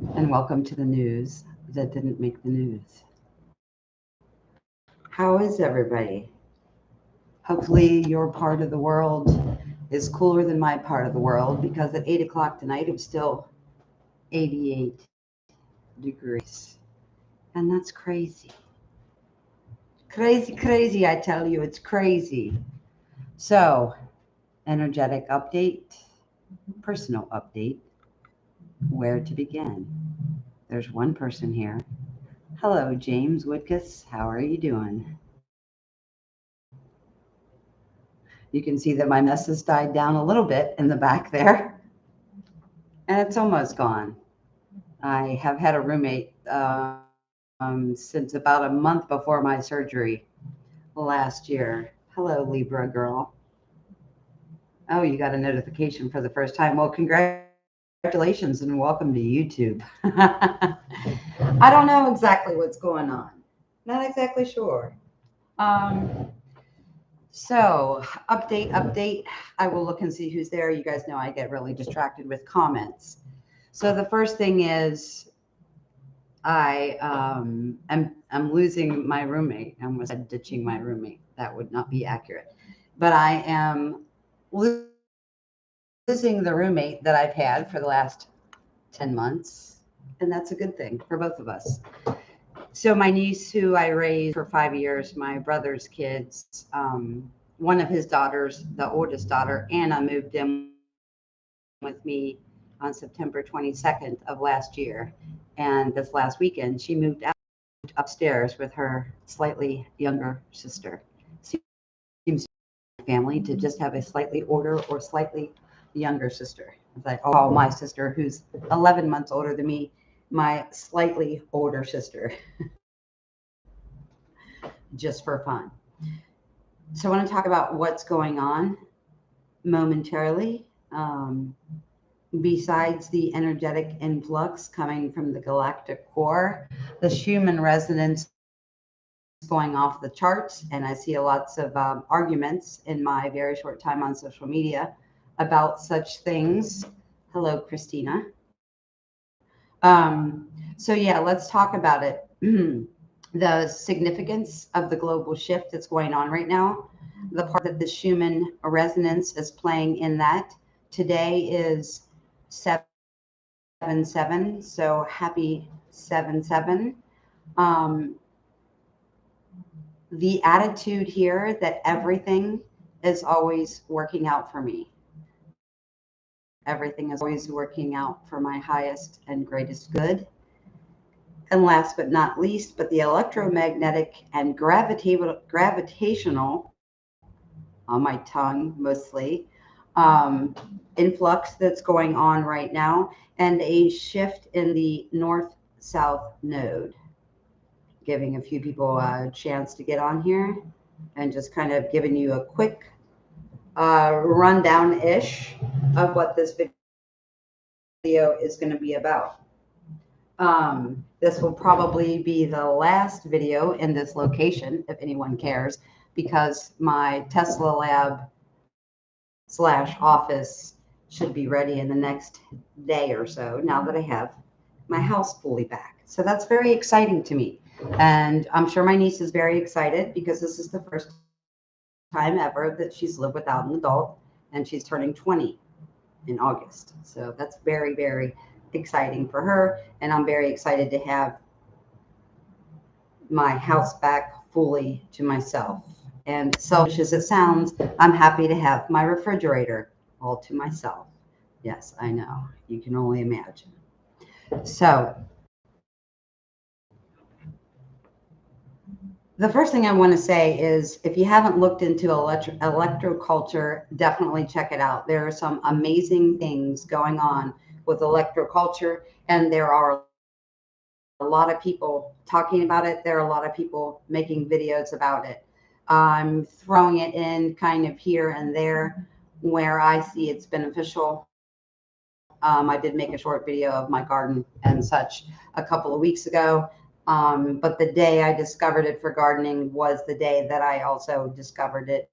and welcome to the news that didn't make the news. How is everybody? Hopefully, your part of the world is cooler than my part of the world because at 8 o'clock tonight it was still 88 degrees. And that's crazy. Crazy, crazy, I tell you, it's crazy. So, energetic update, personal update, where to begin? There's one person here. Hello, James Woodcus. How are you doing? You can see that my mess has died down a little bit in the back there, and it's almost gone. I have had a roommate since about a month before my surgery last year. Hello, Libra girl. Oh, you got a notification for the first time. Well, congratulations and welcome to YouTube. I don't know exactly what's going on. Not exactly sure. Um, So, update. I will look and see who's there. You guys know I get really distracted with comments. So the first thing is I'm losing my roommate. I almost said ditching my roommate. That would not be accurate. But I am losing the roommate that I've had for the last 10 months, and that's a good thing for both of us. So my niece, who I raised for 5 years, my brother's kids, one of his daughters, the oldest daughter, Anna, moved in with me on September 22nd of last year. And this last weekend, she moved upstairs with her slightly younger sister. Seems to be a common thing in my family to just have a slightly older or slightly younger sister. As I always call my sister, who's 11 months older than me, my slightly older sister, just for fun. So I want to talk about what's going on momentarily. Besides the energetic influx coming from the galactic core, the Schuman resonance going off the charts, and I see lots of arguments in my very short time on social media about such things. Hello, Christina. So, yeah, let's talk about it. The significance of the global shift that's going on right now, the part that the Schumann resonance is playing in that. Today is 7/7, so happy 7/7. Um, the attitude here that everything is always working out for me. Everything is always working out for my highest and greatest good. And last but not least, but the electromagnetic and gravitational, on my tongue mostly, influx that's going on right now, and a shift in the north south node, giving a few people a chance to get on here and just kind of giving you a quick rundown ish of what this video is going to be about. This will probably be the last video in this location, if anyone cares, because my Tesla lab slash office should be ready in the next day or so now that I have my house fully back. So that's very exciting to me. And I'm sure my niece is very excited because this is the first time ever that she's lived without an adult, and she's turning 20 in August. So that's very, very exciting for her. And I'm very excited to have my house back fully to myself. And selfish as it sounds, I'm happy to have my refrigerator all to myself. Yes, I know. You can only imagine. So, the first thing I want to say is if you haven't looked into electroculture, definitely check it out. There are some amazing things going on with electroculture, and there are a lot of people talking about it. There are a lot of people making videos about it. I'm throwing it in kind of here and there where I see it's beneficial. I did make a short video of my garden and such a couple of weeks ago. But the day I discovered it for gardening was the day that I also discovered it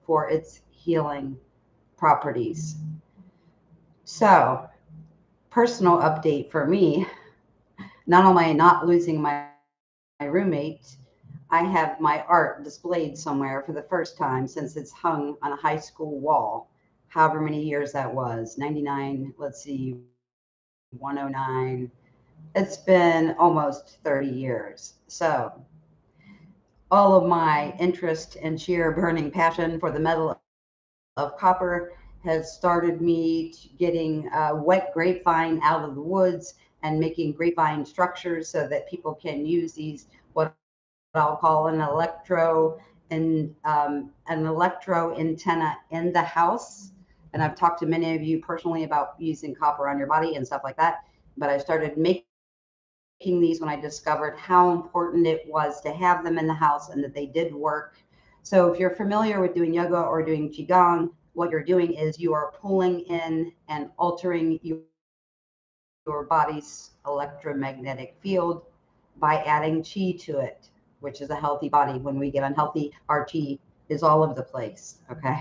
for its healing properties. So, personal update. personal update for me, not only am I not losing my roommate, I have my art displayed somewhere for the first time since it's hung on a high school wall, however many years that was, 99, let's see, 109. It's been almost 30 years. So all of my interest and sheer burning passion for the metal of copper has started me getting wet grapevine out of the woods and making grapevine structures so that people can use these, what I'll call an electro antenna in the house. And I've talked to many of you personally about using copper on your body and stuff like that. But I started making these when I discovered how important it was to have them in the house and that they did work. So if you're familiar with doing yoga or doing qigong, what you're doing is you are pulling in and altering your body's electromagnetic field by adding chi to it, which is a healthy body. When we get unhealthy, our chi is all over the place. Okay.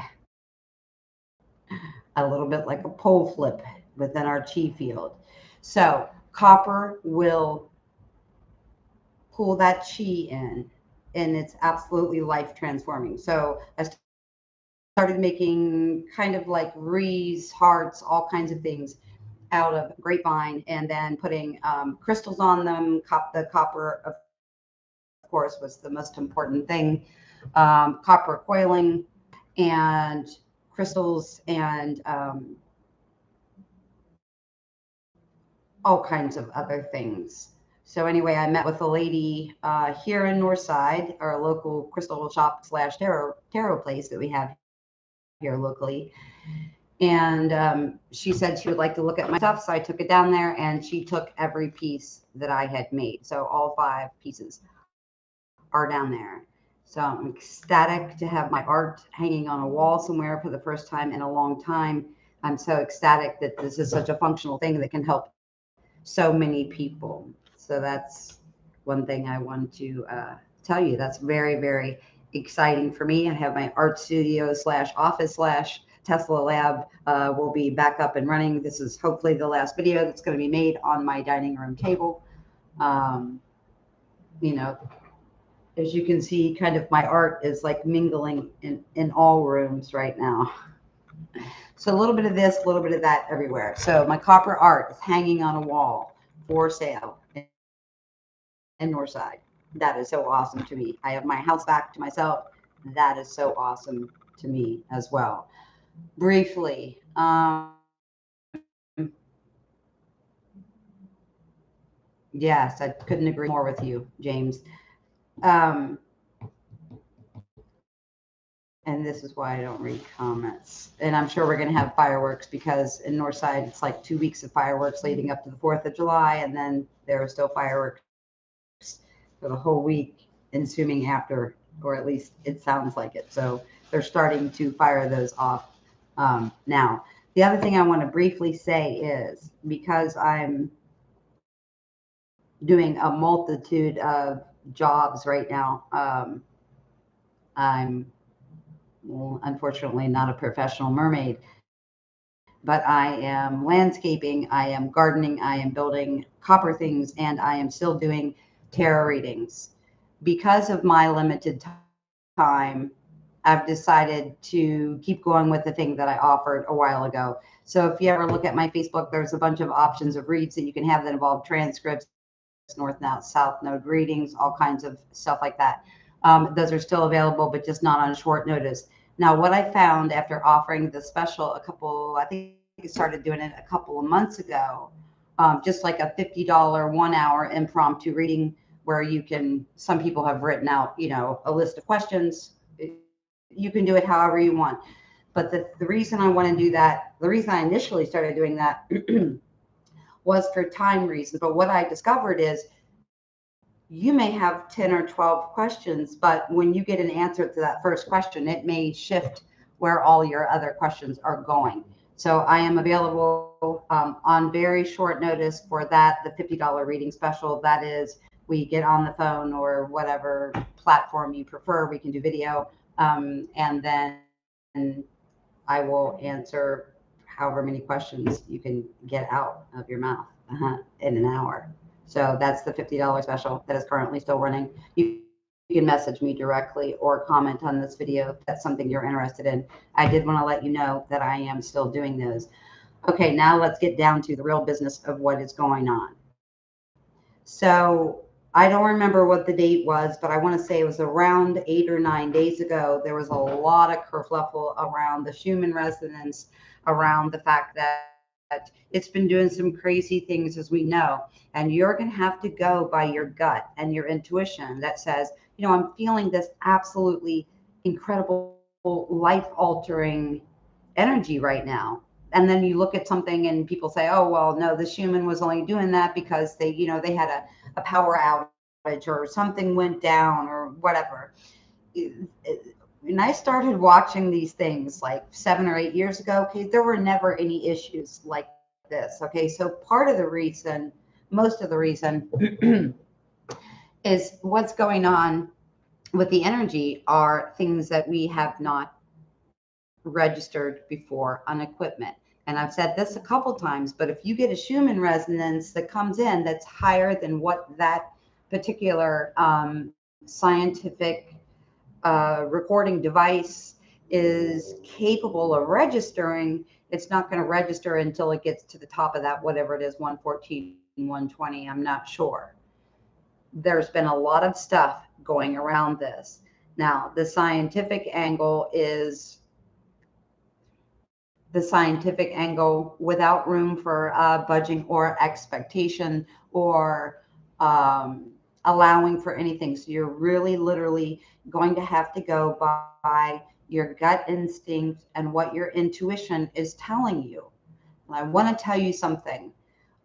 A little bit like a pole flip within our chi field. So copper will pull that chi in, and it's absolutely life transforming. So I started making kind of like wreaths, hearts, all kinds of things out of grapevine, and then putting crystals on them. The copper, of course, was the most important thing. Copper coiling and crystals and all kinds of other things. So anyway, I met with a lady here in Northside, our local crystal shop slash tarot place that we have here locally. And she said she would like to look at my stuff. So I took it down there and she took every piece that I had made. So all 5 pieces are down there. So I'm ecstatic to have my art hanging on a wall somewhere for the first time in a long time. I'm so ecstatic that this is such a functional thing that can help so many people. So that's one thing I want to tell you. That's very, very exciting for me. I have my art studio slash office slash Tesla lab will be back up and running. This is hopefully the last video that's going to be made on my dining room table. Um, you know, as you can see, kind of my art is like mingling in all rooms right now. So a little bit of this, a little bit of that everywhere. So my copper art is hanging on a wall for sale in Northside. That is so awesome to me. I have my house back to myself. That is so awesome to me as well. Briefly, yes, I couldn't agree more with you, James. Um, and this is why I don't read comments. And I'm sure we're going to have fireworks because in Northside, it's like 2 weeks of fireworks leading up to the 4th of July. And then there are still fireworks for the whole week ensuing after, or at least it sounds like it. So they're starting to fire those off now. The other thing I want to briefly say is because I'm doing a multitude of jobs right now, I'm well, unfortunately not a professional mermaid, but I am landscaping, I am gardening, I am building copper things, and I am still doing tarot readings. Because of my limited time, I've decided to keep going with the thing that I offered a while ago. So if you ever look at my Facebook, there's a bunch of options of reads that you can have that involve transcripts, north, south node readings, all kinds of stuff like that. Those are still available, but just not on short notice. Now, what I found after offering the special I think I started doing it a couple of months ago, just like a $50 1 hour impromptu reading where you can, some people have written out, a list of questions. You can do it however you want. But the reason I want to do that, the reason I initially started doing that was for time reasons. But what I discovered is you may have 10 or 12 questions, but when you get an answer to that first question, it may shift where all your other questions are going. So I am available on very short notice for that, the $50 reading special. That is, we get on the phone or whatever platform you prefer. We can do video. And then I will answer however however many questions you can get out of your mouth in an hour. So that's the $50 special that is currently still running. You can message me directly or comment on this video if that's something you're interested in. I did want to let you know that I am still doing those. Okay, now let's get down to the real business of what is going on. So I don't remember what the date was, but I want to say it was around 8 or 9 days ago. There was a lot of kerfluffle around the Schuman resonance, around the fact that it's been doing some crazy things, as we know. And you're going to have to go by your gut and your intuition that says, you know, I'm feeling this absolutely incredible, life altering energy right now. And then you look at something and people say, oh, well, no, the Schuman was only doing that because they, you know, they had a power outage or something went down or whatever. When I started watching these things like 7 or 8 years ago, okay, there were never any issues like this. Okay, so part of the reason, most of the reason, is what's going on with the energy are things that we have not registered before on equipment. And I've said this a couple times, but if you get a Schumann resonance that comes in that's higher than what that particular scientific recording device is capable of registering, it's not going to register until it gets to the top of that, whatever it is, 114, 120, I'm not sure. There's been a lot of stuff going around this. Now, the scientific angle is the scientific angle without room for budging or expectation or allowing for anything. So you're really literally going to have to go by your gut instinct and what your intuition is telling you. And I want to tell you something.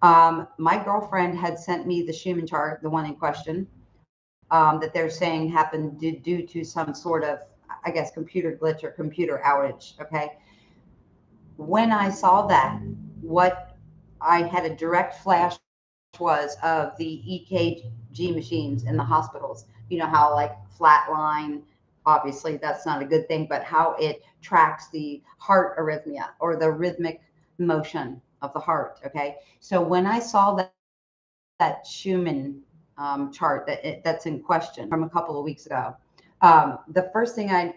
My girlfriend had sent me the Schumann chart, the one in question, that they're saying happened due to some sort of, I guess, computer glitch or computer outage. Okay. When I saw that, what I had a direct flash was of the EKG machines in the hospitals. You know how like flatline, obviously that's not a good thing, but how it tracks the heart arrhythmia or the rhythmic motion of the heart. Okay. So when I saw that Schumann chart that's in question from a couple of weeks ago, the first thing I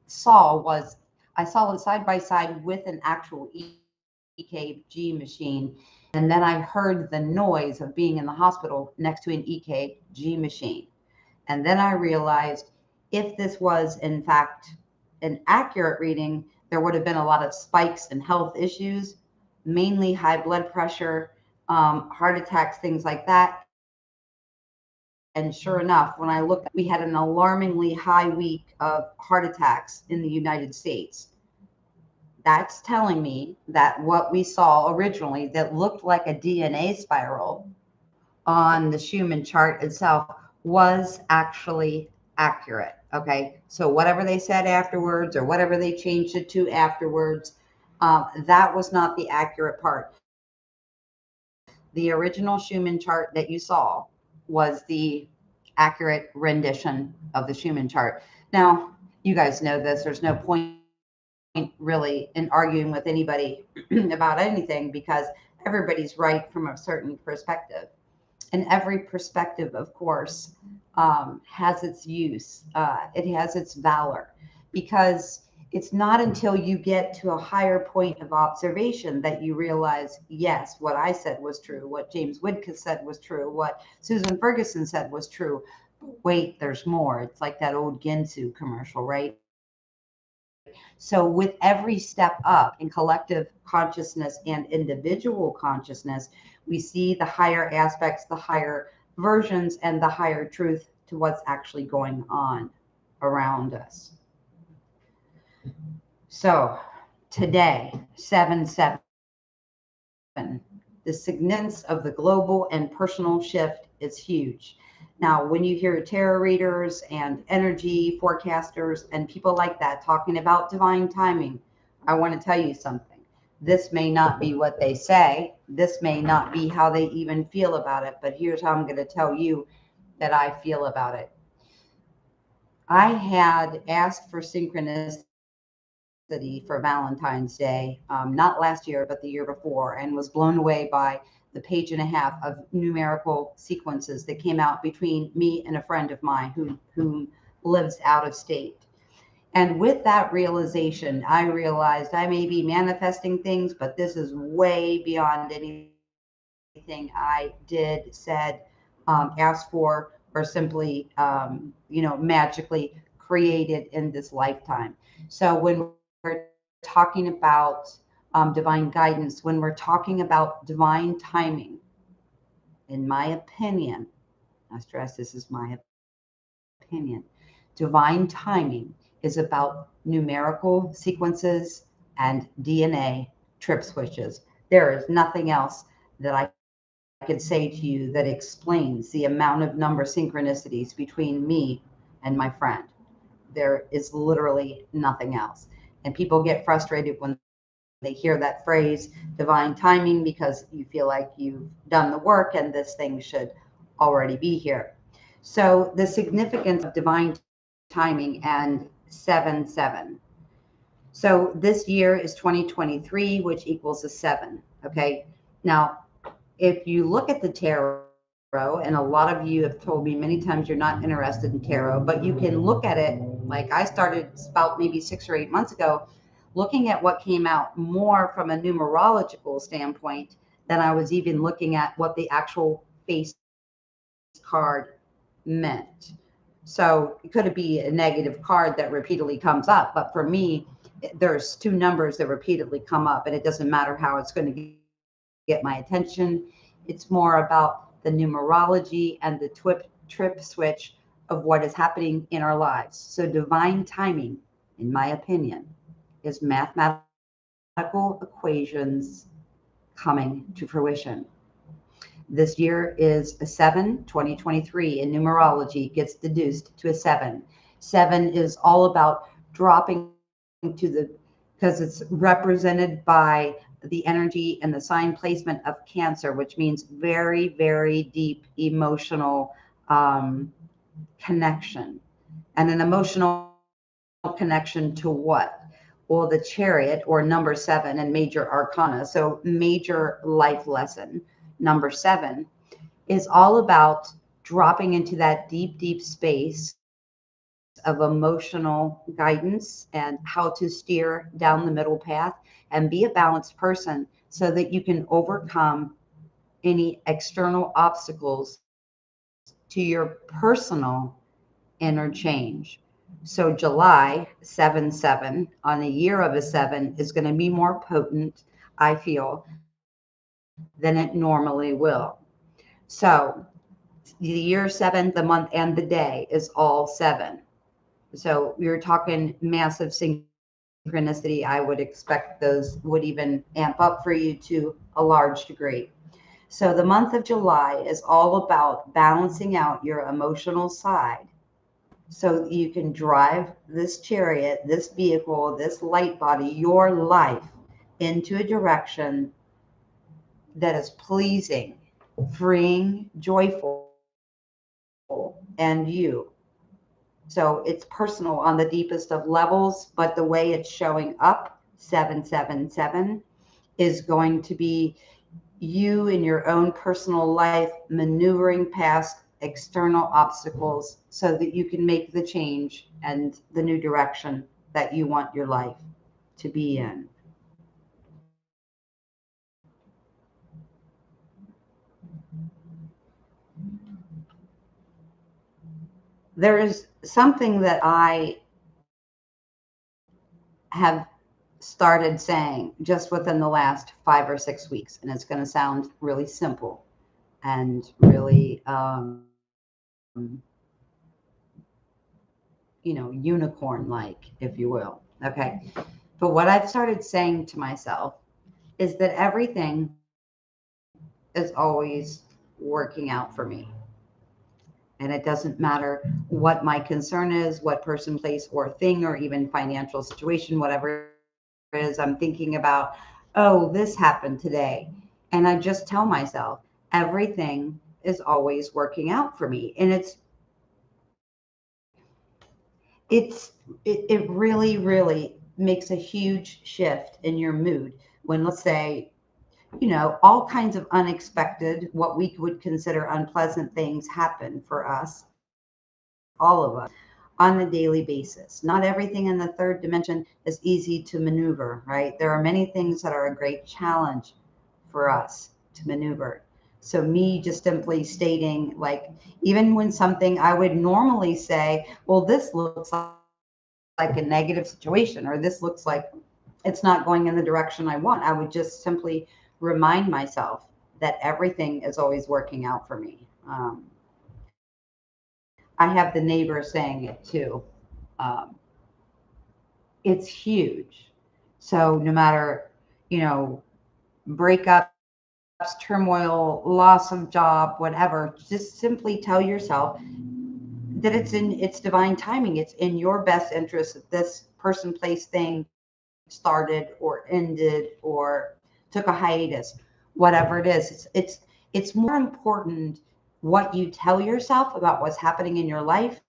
saw was I saw it side by side with an actual EKG machine. And then I heard the noise of being in the hospital next to an EKG machine. And then I realized if this was, in fact, an accurate reading, there would have been a lot of spikes in health issues, mainly high blood pressure, heart attacks, things like that. And sure enough, when I looked, we had an alarmingly high week of heart attacks in the United States. That's telling me that what we saw originally that looked like a DNA spiral on the Schumann chart itself was actually accurate. Okay. So whatever they said afterwards or whatever they changed it to afterwards, that was not the accurate part. The original Schumann chart that you saw was the accurate rendition of the Schumann chart. Now, you guys know this. There's no point really in arguing with anybody about anything because everybody's right from a certain perspective. And every perspective, of course, has its use. It has its valor because it's not until you get to a higher point of observation that you realize, yes, what I said was true, what James Widke said was true, what Susan Ferguson said was true. But wait, there's more. It's like that old Ginsu commercial, right? So with every step up in collective consciousness and individual consciousness, we see the higher aspects, the higher versions, and the higher truth to what's actually going on around us. So today, 7/7, the significance of the global and personal shift is huge. Now, when you hear tarot readers and energy forecasters and people like that talking about divine timing, I want to tell you something. This may not be what they say. This may not be how they even feel about it. But here's how I'm going to tell you that I feel about it. I had asked for synchronicity for Valentine's Day, not last year, but the year before, and was blown away by the page and a half of numerical sequences that came out between me and a friend of mine who lives out of state. And with that realization, I realized I may be manifesting things, but this is way beyond anything I did, said, asked for, or simply, magically created in this lifetime. So when we're talking about divine guidance, when we're talking about divine timing, in my opinion, I stress this is my opinion, divine timing is about numerical sequences and DNA trip switches. There is nothing else that I could say to you that explains the amount of number synchronicities between me and my friend. There is literally nothing else. And people get frustrated when they hear that phrase, divine timing, because you feel like you've done the work and this thing should already be here. So, the significance of divine timing and 7 7. So, this year is 2023, which equals a 7. Okay. Now, if you look at the tarot, and a lot of you have told me many times you're not interested in tarot, but you can look at it like I started about maybe 6 or 8 months ago, looking at what came out more from a numerological standpoint than I was even looking at what the actual face card meant. So it could be a negative card that repeatedly comes up, but for me, there's two numbers that repeatedly come up, and it doesn't matter how it's going to get my attention. It's more about the numerology and the trip switch of what is happening in our lives. So divine timing, in my opinion, is mathematical equations coming to fruition. This year is a 7, 2023 in numerology gets deduced to a 7. 7 is all about dropping to the, because it's represented by the energy and the sign placement of Cancer, which means very, very deep emotional um, connection. And an emotional connection to what? Well, the chariot, or number 7, and major arcana. So, major life lesson. Number 7 is all about dropping into that deep, deep space of emotional guidance and how to steer down the middle path and be a balanced person so that you can overcome any external obstacles to your personal inner change. So, July 7 7 on a year of a 7 is going to be more potent, I feel, than it normally will. So, the year 7, the month, and the day is all 7. So, you're talking massive synchronicity. I would expect those would even amp up for you to a large degree. So, the month of July is all about balancing out your emotional side so you can drive this chariot, this vehicle, this light body, your life into a direction that is pleasing, freeing, joyful, and you. So it's personal on the deepest of levels, but the way it's showing up, 777, is going to be you in your own personal life maneuvering past external obstacles so that you can make the change and the new direction that you want your life to be in. There is something that I have started saying just within the last 5 or 6 weeks, and it's going to sound really simple and really, unicorn like, if you will. Okay. But what I've started saying to myself is that everything is always working out for me. And it doesn't matter what my concern is, what person, place, or thing, or even financial situation, whatever it is I'm thinking about. Oh, this happened today. And I just tell myself, everything is always working out for me. And it really, really makes a huge shift in your mood when, let's say, all kinds of unexpected, what we would consider unpleasant things happen for us, all of us, on a daily basis. Not everything in the third dimension is easy to maneuver, right? There are many things that are a great challenge for us to maneuver. So, me just simply stating, like, even when something I would normally say, well, this looks like a negative situation, or this looks like it's not going in the direction I want, I would just simply remind myself that everything is always working out for me. I have the neighbor saying it too. Um, it's huge. So no matter, you know, breakups, turmoil, loss of job, whatever, just simply tell yourself that it's divine timing. It's in your best interest that this person, place, thing started or ended or took a hiatus, whatever it is. It's more important what you tell yourself about what's happening in your life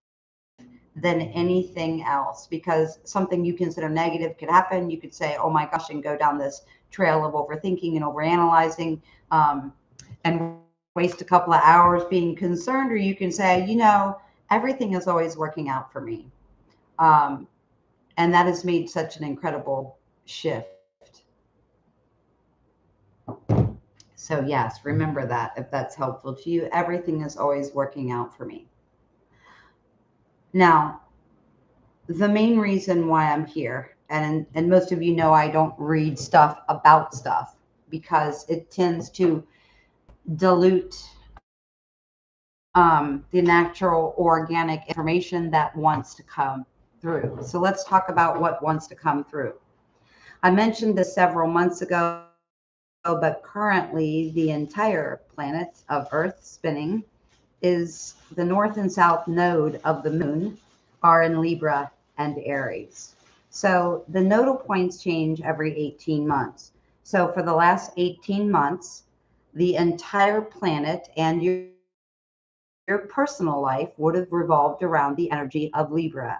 than anything else, because something you consider negative could happen. You could say, oh my gosh, and go down this trail of overthinking and overanalyzing, and waste a couple of hours being concerned. Or you can say, everything is always working out for me. um, and that has made such an incredible shift. So yes, remember that if that's helpful to you. Everything is always working out for me. Now, the main reason why I'm here, and most of you know I don't read stuff about stuff because it tends to dilute the natural organic information that wants to come through. So let's talk about what wants to come through. I mentioned this several months ago, but currently the entire planet of Earth spinning is the north and south node of the moon are in Libra and Aries. So the nodal points change every 18 months. So for the last 18 months, the entire planet and your personal life would have revolved around the energy of Libra,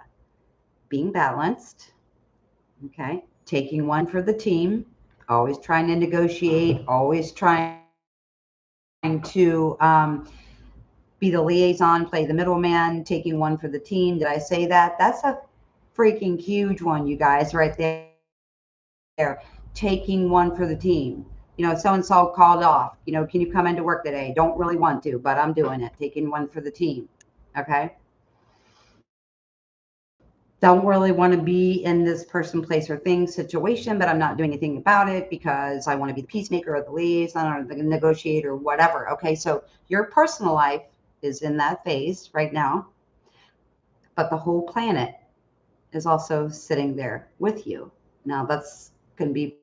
being balanced, okay, taking one for the team, always trying to negotiate, always trying to be the liaison, play the middleman, taking one for the team. Did I say that? That's a freaking huge one, you guys, right there. Taking one for the team. So and so called off. Can you come into work today? Don't really want to, but I'm doing it. Taking one for the team. Okay. Don't really want to be in this person, place, or thing situation, but I'm not doing anything about it because I want to be the peacemaker or the liaison or the negotiator, whatever. Okay. So your personal life is in that phase right now, but the whole planet is also sitting there with you. Now, that's going to be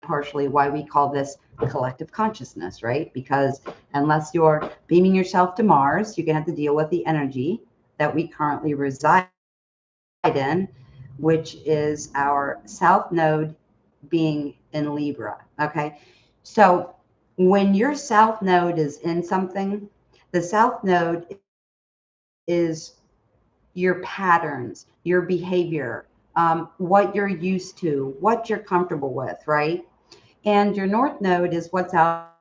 partially why we call this collective consciousness, right? Because unless you're beaming yourself to Mars, you're going to have to deal with the energy that we currently reside in, which is our south node being in Libra. Okay. So when your south node is in something, the south node is your patterns, your behavior, what you're used to, what you're comfortable with, right? And your north node is what's out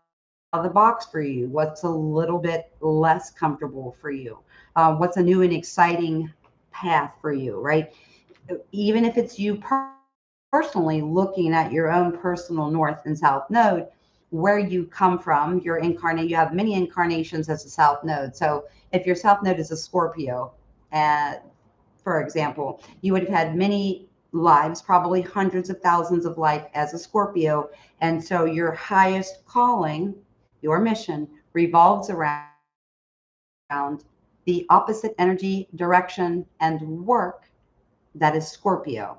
of the box for you, what's a little bit less comfortable for you, what's a new and exciting path for you, right? Even if it's you personally looking at your own personal north and south node, where you come from, your incarnate, you have many incarnations as a south node. So if your south node is a Scorpio, for example, you would have had many lives, probably hundreds of thousands of life as a Scorpio. And so your highest calling, your mission, revolves around the opposite energy, direction, and work that is Scorpio,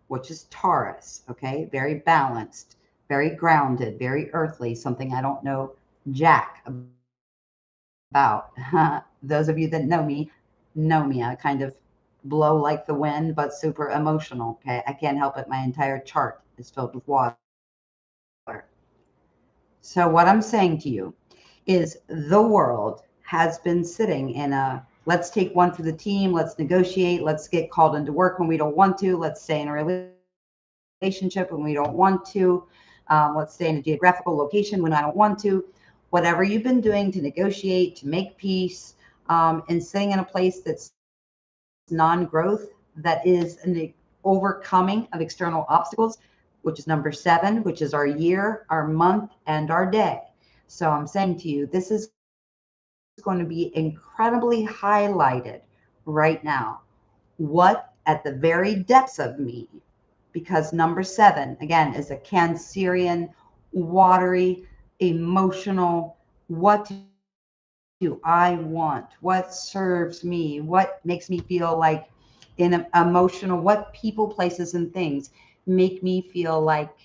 which is Taurus. Okay, very balanced, very grounded, very earthly, something I don't know jack about. Those of you that know me, I kind of blow like the wind, but super emotional. Okay, I can't help it. My entire chart is filled with water. So, what I'm saying to you is the world has been sitting in a Let's take one for the team. Let's negotiate. Let's get called into work when we don't want to. Let's stay in a relationship when we don't want to. Let's stay in a geographical location when I don't want to. Whatever you've been doing to negotiate, to make peace, and sitting in a place that's non-growth, that is an overcoming of external obstacles, which is number 7, which is our year, our month, and our day. So I'm saying to you, this is going to be incredibly highlighted right now. What at the very depths of me, because number 7, again, is a Cancerian, watery, emotional, what do I want? What serves me? What makes me feel like in emotional, what people, places, and things make me feel like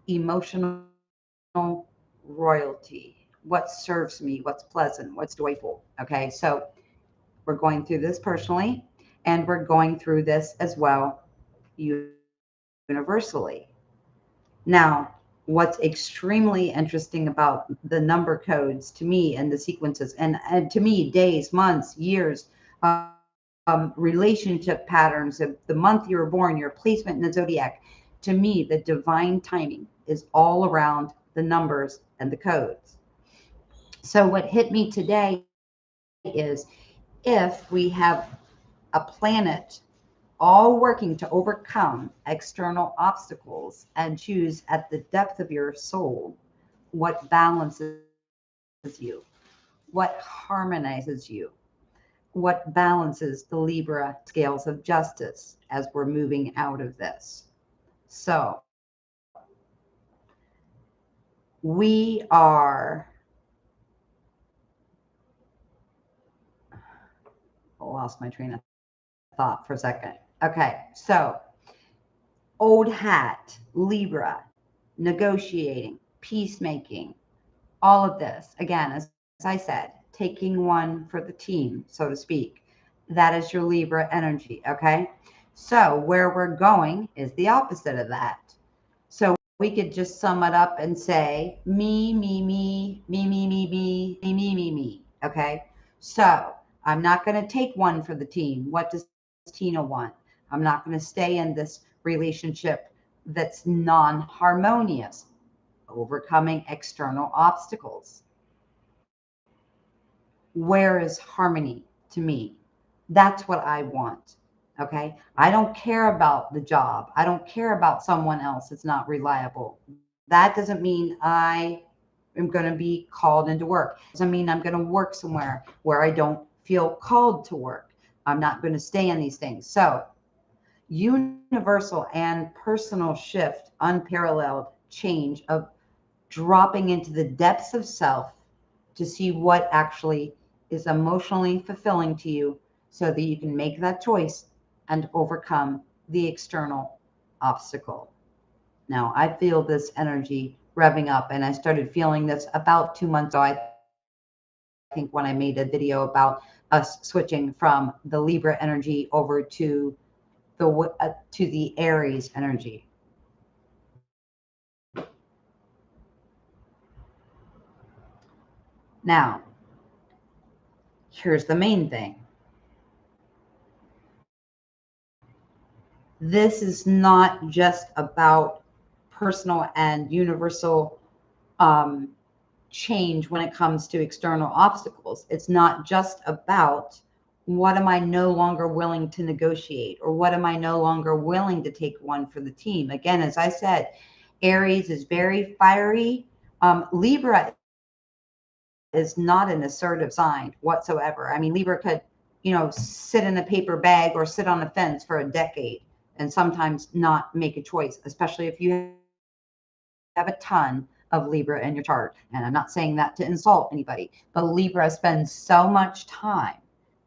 emotional royalty? What serves me? What's pleasant? What's joyful? Okay, so we're going through this personally, and we're going through this as well universally. Now, what's extremely interesting about the number codes to me and the sequences, and to me, days, months, years, relationship patterns of the month you were born, your placement in the zodiac, to me, the divine timing is all around the numbers and the codes. So, what hit me today is if we have a planet all working to overcome external obstacles and choose at the depth of your soul what balances you, what harmonizes you, what balances the Libra scales of justice as we're moving out of this. So we are, I lost my train of thought for a second. Okay, so old hat, Libra, negotiating, peacemaking, all of this, again, as I said, taking one for the team, so to speak. That is your Libra energy, okay? So where we're going is the opposite of that. So we could just sum it up and say me, me, me, me, me, me, me, me, me, me, me. Okay. So I'm not going to take one for the team. What does Tina want? I'm not going to stay in this relationship that's non harmonious, overcoming external obstacles. Where is harmony to me? That's what I want. Okay. I don't care about the job. I don't care about someone else that's not reliable. That doesn't mean I am going to be called into work. It doesn't mean I'm going to work somewhere where I don't feel called to work. I'm not going to stay in these things. So, universal and personal shift, unparalleled change of dropping into the depths of self to see what actually is emotionally fulfilling to you so that you can make that choice and overcome the external obstacle. Now, I feel this energy revving up, and I started feeling this about 2 months ago. I think when I made a video about us switching from the Libra energy over to the Aries energy. Now, here's the main thing. This is not just about personal and universal change when it comes to external obstacles. It's not just about what am I no longer willing to negotiate, or what am I no longer willing to take one for the team. Again, as I said, Aries is very fiery. Libra is not an assertive sign whatsoever. I mean, Libra could, sit in a paper bag or sit on a fence for a decade and sometimes not make a choice, especially if you have a ton of Libra in your chart. And I'm not saying that to insult anybody, but Libra spends so much time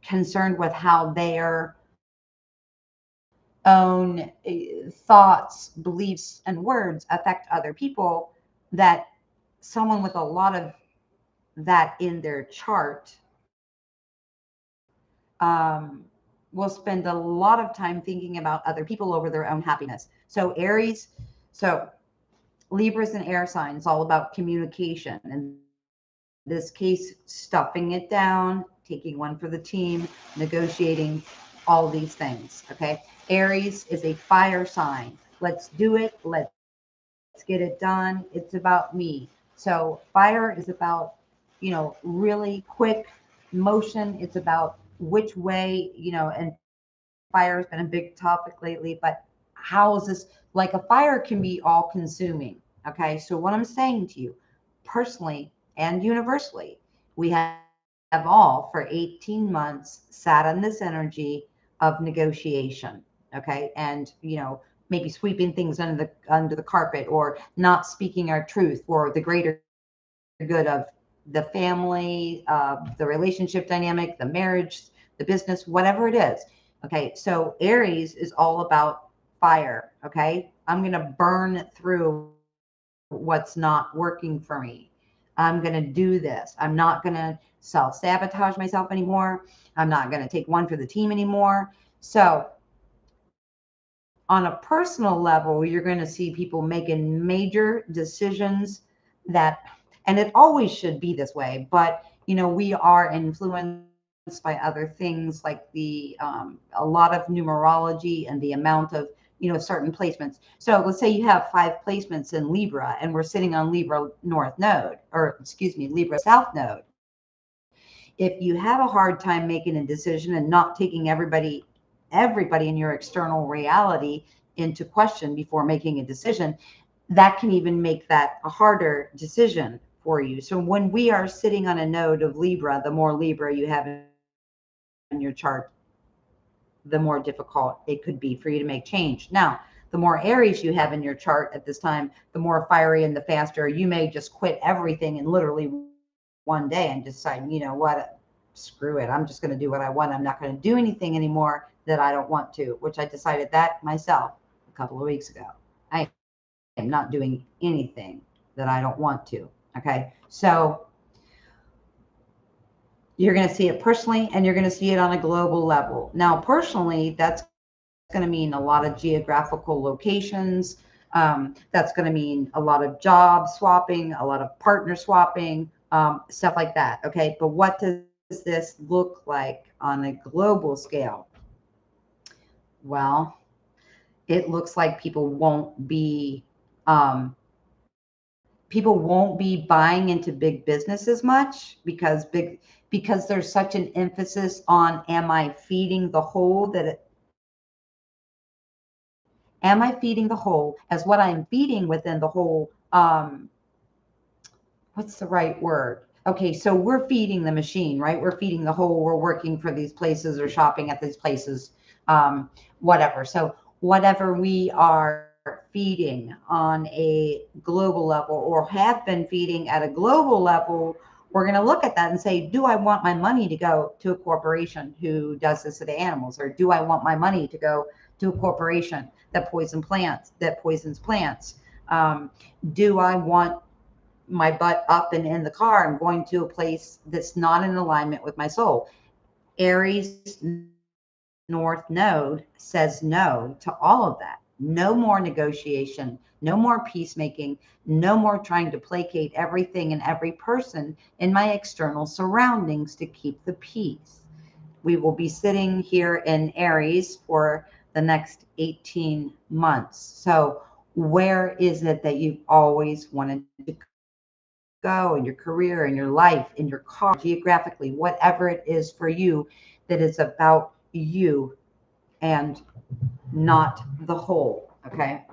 concerned with how their own thoughts, beliefs, and words affect other people, that someone with a lot of that in their chart um, will spend a lot of time thinking about other people over their own happiness. So Aries, so Libra's an air sign. It's all about communication. In this case, stuffing it down, taking one for the team, negotiating, all these things. Okay. Aries is a fire sign. Let's do it. Let's get it done. It's about me. So fire is about, really quick motion. It's about which way, and fire has been a big topic lately, but how is this, like, a fire can be all consuming. Okay. So what I'm saying to you personally and universally, we have all for 18 months sat on this energy of negotiation. Okay. And, maybe sweeping things under the carpet, or not speaking our truth for the greater good of the family, the relationship dynamic, the marriage, the business, whatever it is. Okay. So Aries is all about fire. Okay. I'm going to burn through what's not working for me. I'm going to do this. I'm not going to self sabotage myself anymore. I'm not going to take one for the team anymore. So, on a personal level, you're going to see people making major decisions that, and it always should be this way, but we are influenced by other things like a lot of numerology and the amount of certain placements. So let's say you have 5 placements in Libra, and we're sitting on Libra North Node, or excuse me, Libra South Node. If you have a hard time making a decision and not taking everybody in your external reality into question before making a decision, that can even make that a harder decision for you. So when we are sitting on a node of Libra, the more Libra you have in your chart, the more difficult it could be for you to make change. Now, the more Aries you have in your chart at this time, the more fiery and the faster. You may just quit everything in literally one day and decide, screw it. I'm just going to do what I want. I'm not going to do anything anymore that I don't want to, which I decided that myself a couple of weeks ago. I am not doing anything that I don't want to. Okay. So you're going to see it personally, and you're going to see it on a global level. Now, personally, that's going to mean a lot of geographical locations. That's going to mean a lot of job swapping, a lot of partner swapping, stuff like that. Okay. But what does this look like on a global scale? Well, it looks like people won't be buying into big business as much, because there's such an emphasis on, am I feeding the whole, am I feeding the whole, as what I'm feeding within the whole, what's the right word? Okay, so we're feeding the machine, right? We're feeding the whole. We're working for these places or shopping at these places, whatever. So whatever we are feeding on a global level, or have been feeding at a global level, we're going to look at that and say, do I want my money to go to a corporation who does this to the animals? Or do I want my money to go to a corporation that poisons plants? Do I want my butt up and in the car and going to a place that's not in alignment with my soul? Aries North Node says no to all of that. No more negotiation, no more peacemaking, no more trying to placate everything and every person in my external surroundings to keep the peace. We will be sitting here in Aries for the next 18 months. So, where is it that you've always wanted to go in your career, in your life, in your car, geographically, whatever it is for you, that is about you and not the whole? Okay.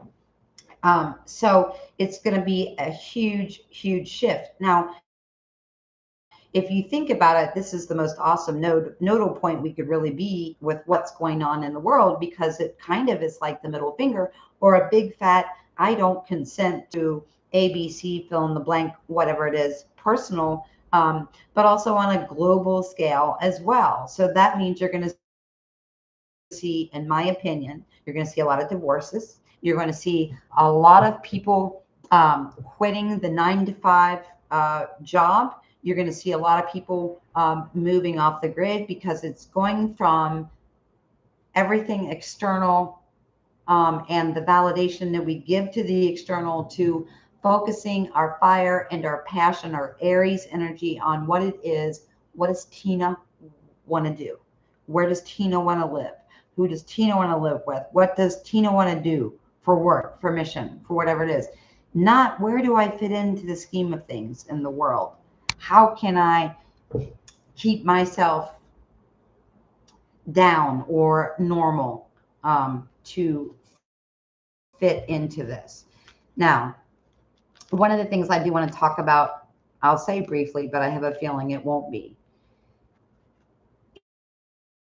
So it's going to be a huge, huge shift. Now, if you think about it, this is the most awesome nodal point we could really be with what's going on in the world, because it kind of is like the middle finger, or a big fat, I don't consent to ABC, fill in the blank, whatever it is, personal, but also on a global scale as well. So that means you're going to see, in my opinion, you're going to see a lot of divorces. You're going to see a lot of people quitting the 9 to 5 job. You're going to see a lot of people moving off the grid, because it's going from everything external, and the validation that we give to the external, to focusing our fire and our passion, our Aries energy, on what it is. What does Tina want to do? Where does Tina want to live? Who does Tina want to live with? What does Tina want to do for work, for mission, for whatever it is? Not where do I fit into the scheme of things in the world? How can I keep myself down or normal to fit into this? Now, one of the things I do want to talk about, I'll say briefly, but I have a feeling it won't be.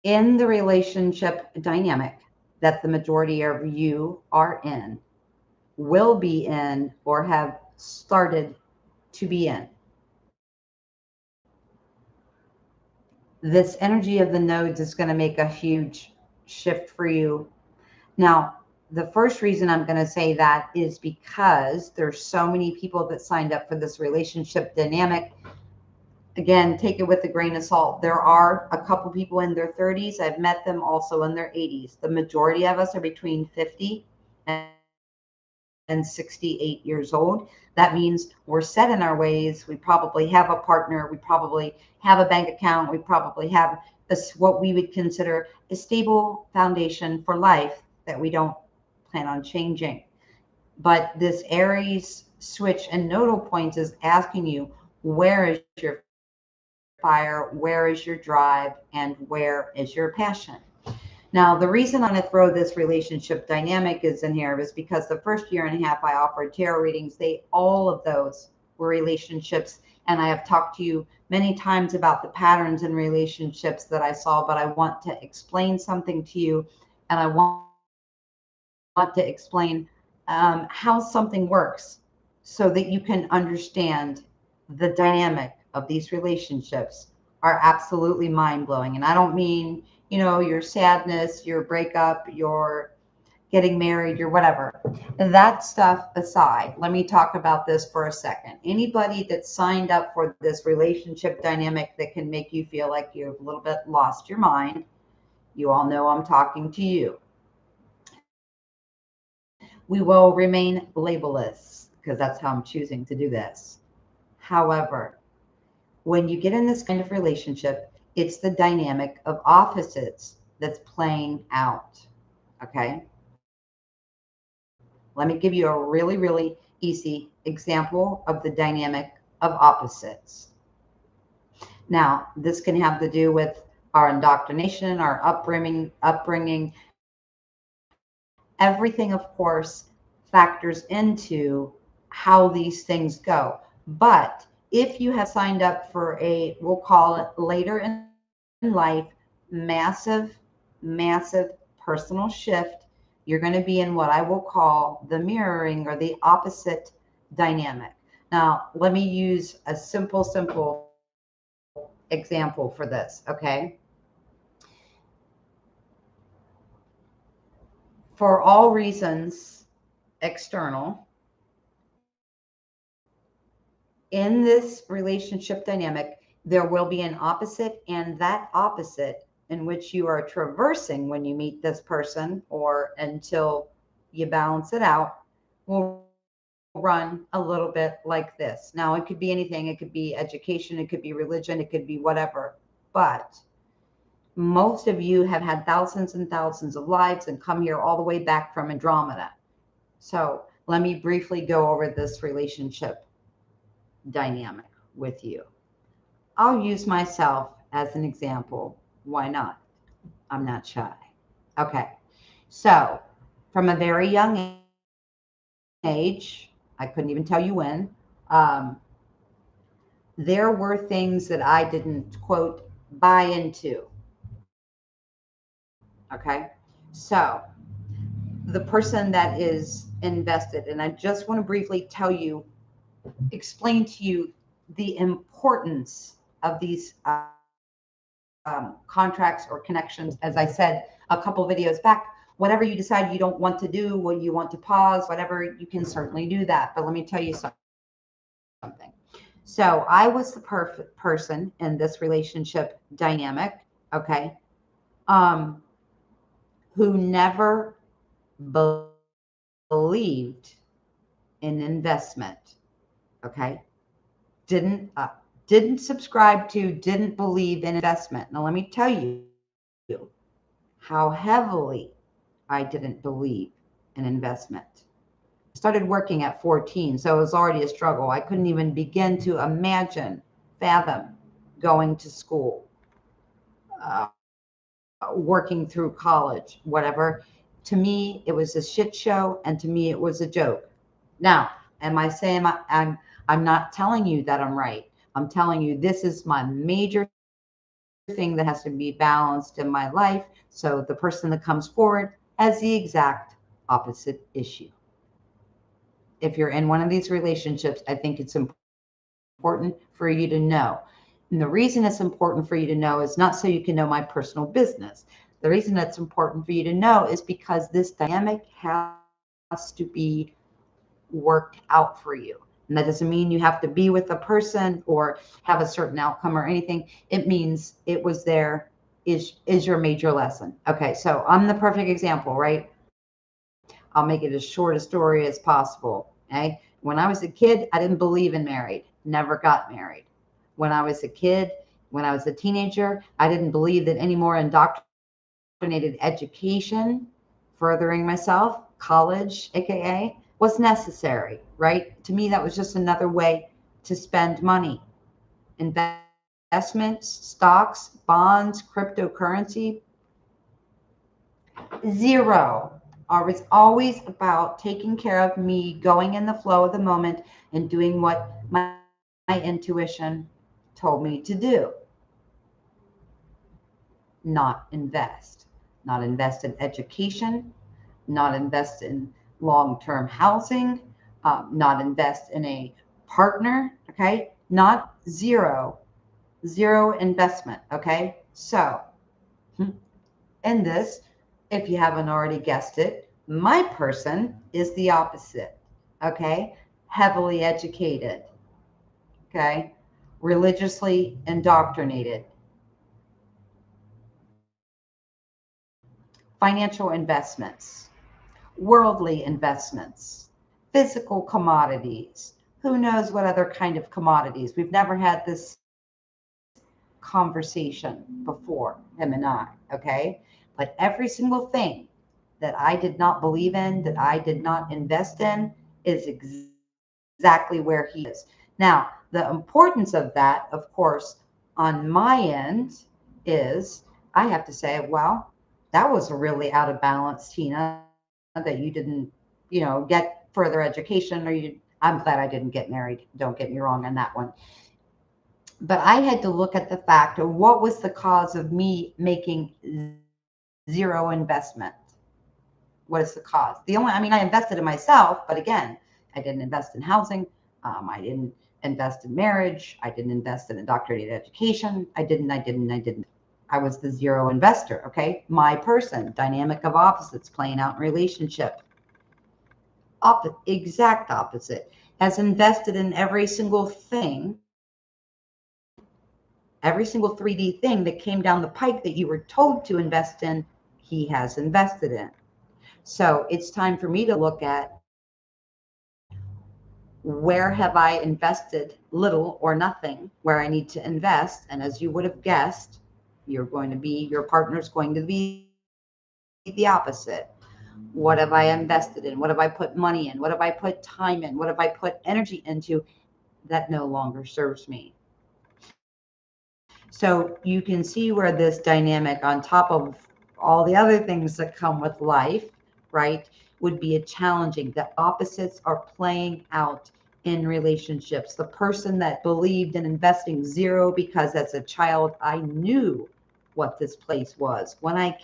In the relationship dynamic that the majority of you are in, will be in, or have started to be in, this energy of the nodes is going to make a huge shift for you. Now, the first reason I'm going to say that is because there's so many people that signed up for this relationship dynamic. Again, take it with a grain of salt. There are a couple people in their 30s. I've met them also in their 80s. The majority of us are between 50 and 68 years old. That means we're set in our ways. We probably have a partner. We probably have a bank account. We probably have what we would consider a stable foundation for life that we don't plan on changing. But this Aries switch and nodal points is asking you, where is your fire? Where is your drive? And where is your passion? Now, the reason I'm going to throw this relationship dynamic is in here is because the first year and a half I offered tarot readings, all of those were relationships. And I have talked to you many times about the patterns in relationships that I saw, but I want to explain something to you. And I want to explain how something works so that you can understand the dynamic of these relationships are absolutely mind-blowing. And I don't mean, your sadness, your breakup, your getting married, your whatever. That stuff aside, let me talk about this for a second. Anybody that signed up for this relationship dynamic that can make you feel like you've a little bit lost your mind, you all know I'm talking to you. We will remain labelless because that's how I'm choosing to do this. However, when you get in this kind of relationship, it's the dynamic of opposites that's playing out. Okay? Let me give you a really, really easy example of the dynamic of opposites. Now, this can have to do with our indoctrination, our upbringing. Everything, of course, factors into how these things go. But if you have signed up for we'll call it later in life, massive personal shift, you're going to be in what I will call the mirroring or the opposite dynamic. Now, let me use a simple example for this, okay? For all reasons external, in this relationship dynamic, there will be an opposite, and that opposite in which you are traversing when you meet this person or until you balance it out will run a little bit like this. Now, it could be anything. It could be education. It could be religion. It could be whatever. But most of you have had thousands and thousands of lives and come here all the way back from Andromeda. So let me briefly go over this relationship dynamic with you. I'll use myself as an example. Why not? I'm not shy. Okay. So from a very young age, I couldn't even tell you when, there were things that I didn't, quote, buy into. Okay. So the person that is invested, and I just want to briefly explain to you the importance of these contracts or connections. As I said a couple videos back, whatever you decide you don't want to do, what you want to pause, whatever, you can certainly do that. But let me tell you something. So I was the perfect person in this relationship dynamic, okay, who never believed in investment, okay, didn't didn't subscribe to, didn't believe in investment. Now, let me tell you how heavily I didn't believe in investment. I started working at 14, so it was already a struggle. I couldn't even begin to imagine, fathom going to school, uh, working through college, whatever. To me, it was a shit show, and to me, it was a joke. Now, am I saying I'm not telling you that I'm right? I'm telling you this is my major thing that has to be balanced in my life. So the person that comes forward has the exact opposite issue. If you're in one of these relationships, I think it's important for you to know. And the reason it's important for you to know is not so you can know my personal business. The reason it's important for you to know is because this dynamic has to be worked out for you. And that doesn't mean you have to be with a person or have a certain outcome or anything. It means it was there, is your major lesson. Okay, so I'm the perfect example, right? I'll make it as short a story as possible. Okay. When I was a kid, I didn't believe in married, never got married. When I was a kid, when I was a teenager, I didn't believe that any more indoctrinated education, furthering myself, college, AKA, was necessary, right? To me, that was just another way to spend money. Investments, stocks, bonds, cryptocurrency, zero. It's always about taking care of me, going in the flow of the moment, and doing what my intuition told me to do. Not invest. Not invest in education, not invest in long-term housing, not invest in a partner, okay? Not zero, zero investment, okay? So, in this, if you haven't already guessed it, my person is the opposite, okay? Heavily educated, okay? Religiously indoctrinated. Financial investments, worldly investments, physical commodities. Who knows what other kind of commodities? We've never had this conversation before, him and I, okay? But every single thing that I did not believe in, that I did not invest in, is exactly where he is. Now, the importance of that, of course, on my end is I have to say, well, that was really out of balance, Tina, that you didn't, get further education, or I'm glad I didn't get married. Don't get me wrong on that one. But I had to look at the fact of what was the cause of me making zero investment. What is the cause? I invested in myself, but again, I didn't invest in housing. I didn't invest in marriage. I didn't invest in indoctrinated education. I didn't. I was the zero investor. Okay. My person, dynamic of opposites playing out in relationship. Exact opposite, has invested in every single thing, every single 3D thing that came down the pike that you were told to invest in, he has invested in. So it's time for me to look at where have I invested little or nothing, where I need to invest. And as you would have guessed, your partner's going to be the opposite. What have I invested in? What have I put money in? What have I put time in? What have I put energy into that no longer serves me? So you can see where this dynamic, on top of all the other things that come with life, right, would be a challenging. The opposites are playing out in relationships. The person that believed in investing zero because as a child, I knew what this place was. When I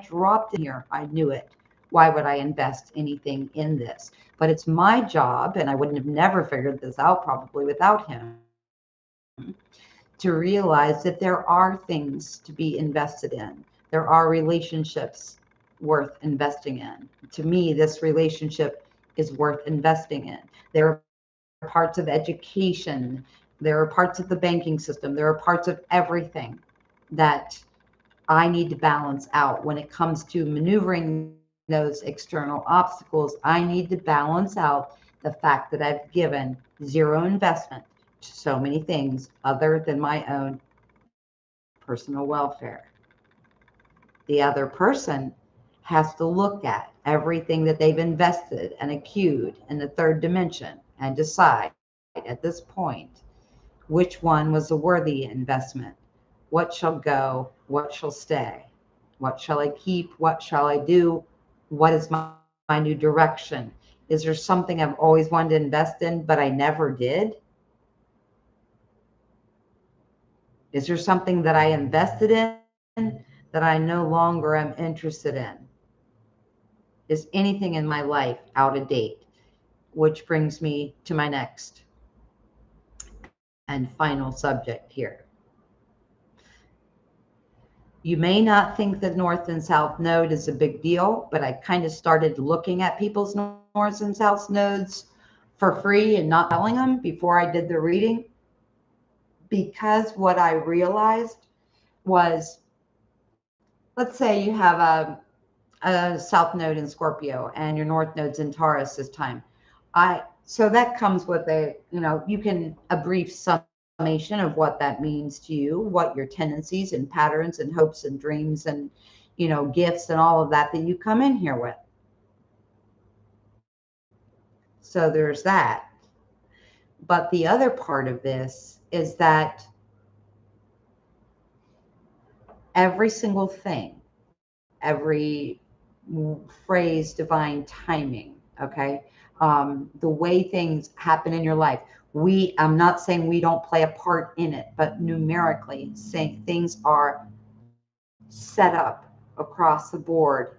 dropped in here, I knew it. Why would I invest anything in this? But it's my job, and I wouldn't have never figured this out probably without him, to realize that there are things to be invested in. There are relationships worth investing in. To me, this relationship is worth investing in. There are parts of education, there are parts of the banking system, there are parts of everything that I need to balance out when it comes to maneuvering those external obstacles. I need to balance out the fact that I've given zero investment so many things other than my own personal welfare. The other person has to look at everything that they've invested and accrued in the third dimension and decide at this point which one was a worthy investment. What shall go? What shall stay? What shall I keep? What shall I do? What is my new direction? Is there something I've always wanted to invest in, but I never did? Is there something that I invested in that I no longer am interested in? Is anything in my life out of date? Which brings me to my next and final subject here. You may not think the North and South node is a big deal, but I kind of started looking at people's North and South nodes for free and not telling them before I did the reading, because what I realized was, let's say you have a South node in Scorpio and your North node's in Taurus this time. So that comes with you can a brief summation of what that means to you, what your tendencies and patterns and hopes and dreams and, gifts and all of that you come in here with. So there's that. But the other part of this is that every single thing, every phrase, divine timing, okay? The way things happen in your life. I'm not saying we don't play a part in it, but numerically saying things are set up across the board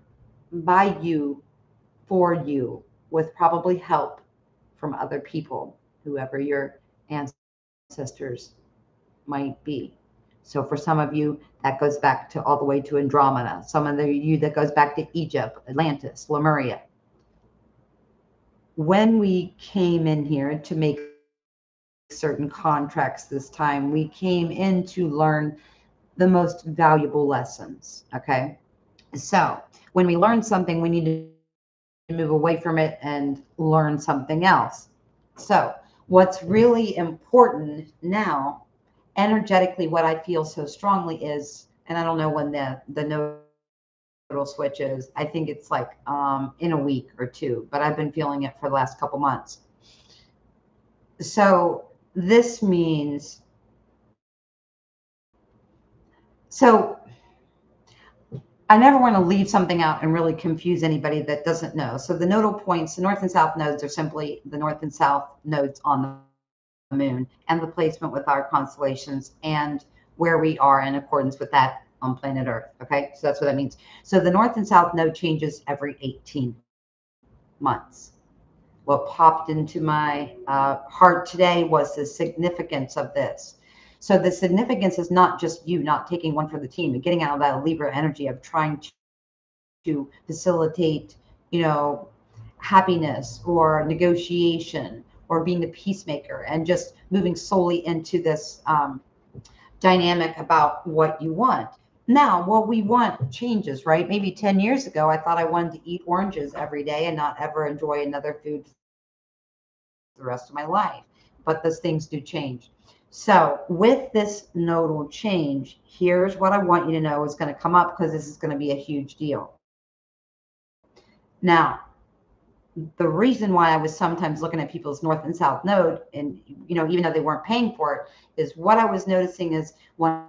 by you, for you, with probably help from other people, whoever your ancestors might be. So for some of you, that goes back to all the way to Andromeda. Some of you, that goes back to Egypt, Atlantis, Lemuria. When we came in here to make certain contracts this time, we came in to learn the most valuable lessons, okay? So when we learn something, we need to move away from it and learn something else. So what's really important now, energetically, what I feel so strongly is, and I don't know when the nodal switch is, I think it's like in a week or two, but I've been feeling it for the last couple months. So this means, so I never want to leave something out and really confuse anybody that doesn't know. So the nodal points, the North and South nodes, are simply the North and South nodes on the moon and the placement with our constellations and where we are in accordance with that on planet Earth. Okay, so that's what that means. So the North and South node changes every 18 months. What popped into my heart today was the significance of this. So the significance is not just you not taking one for the team and getting out of that Libra energy of trying to facilitate, happiness or negotiation or being the peacemaker and just moving solely into this dynamic about what you want. Now, what we want changes, right? Maybe 10 years ago, I thought I wanted to eat oranges every day and not ever enjoy another food the rest of my life. But those things do change. So with this nodal change, here's what I want you to know is going to come up, because this is going to be a huge deal. Now, the reason why I was sometimes looking at people's North and South node, and even though they weren't paying for it, is what I was noticing is when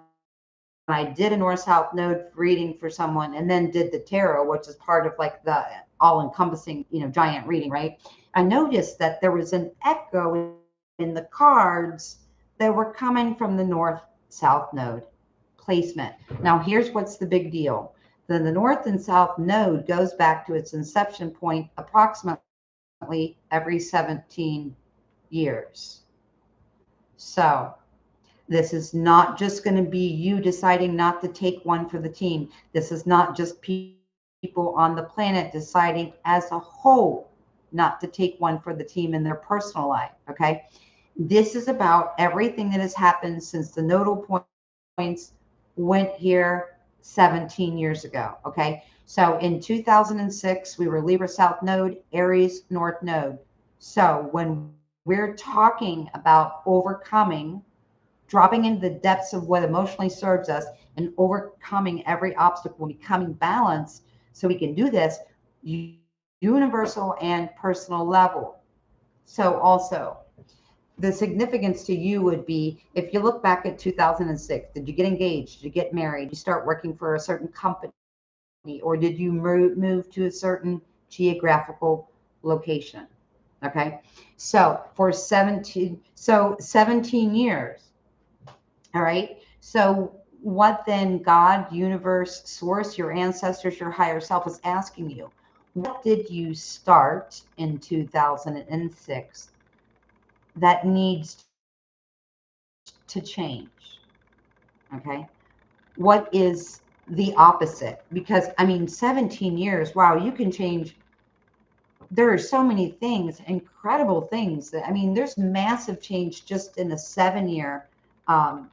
I did a North-South node reading for someone and then did the tarot, which is part of like the all-encompassing, giant reading, right? I noticed that there was an echo in the cards that were coming from the North-South node placement. Now, here's what's the big deal. Then the North and South node goes back to its inception point approximately every 17 years. So this is not just going to be you deciding not to take one for the team. This is not just people on the planet deciding as a whole not to take one for the team in their personal life, okay? This is about everything that has happened since the nodal points went here 17 years ago, okay? So in 2006, we were Libra South node, Aries North node. So when we're talking about overcoming, dropping into the depths of what emotionally serves us and overcoming every obstacle, becoming balanced so we can do this universal and personal level. So also, the significance to you would be if you look back at 2006, did you get engaged? Did you get married? Did you start working for a certain company? Or did you move to a certain geographical location? Okay. So for 17 years. All right. So what then God, universe, source, your ancestors, your higher self is asking you? What did you start in 2006 that needs to change? Okay. What is the opposite? Because I mean, 17 years, wow, you can change. There are so many things, incredible things that, I mean, there's massive change just in a 7 year um,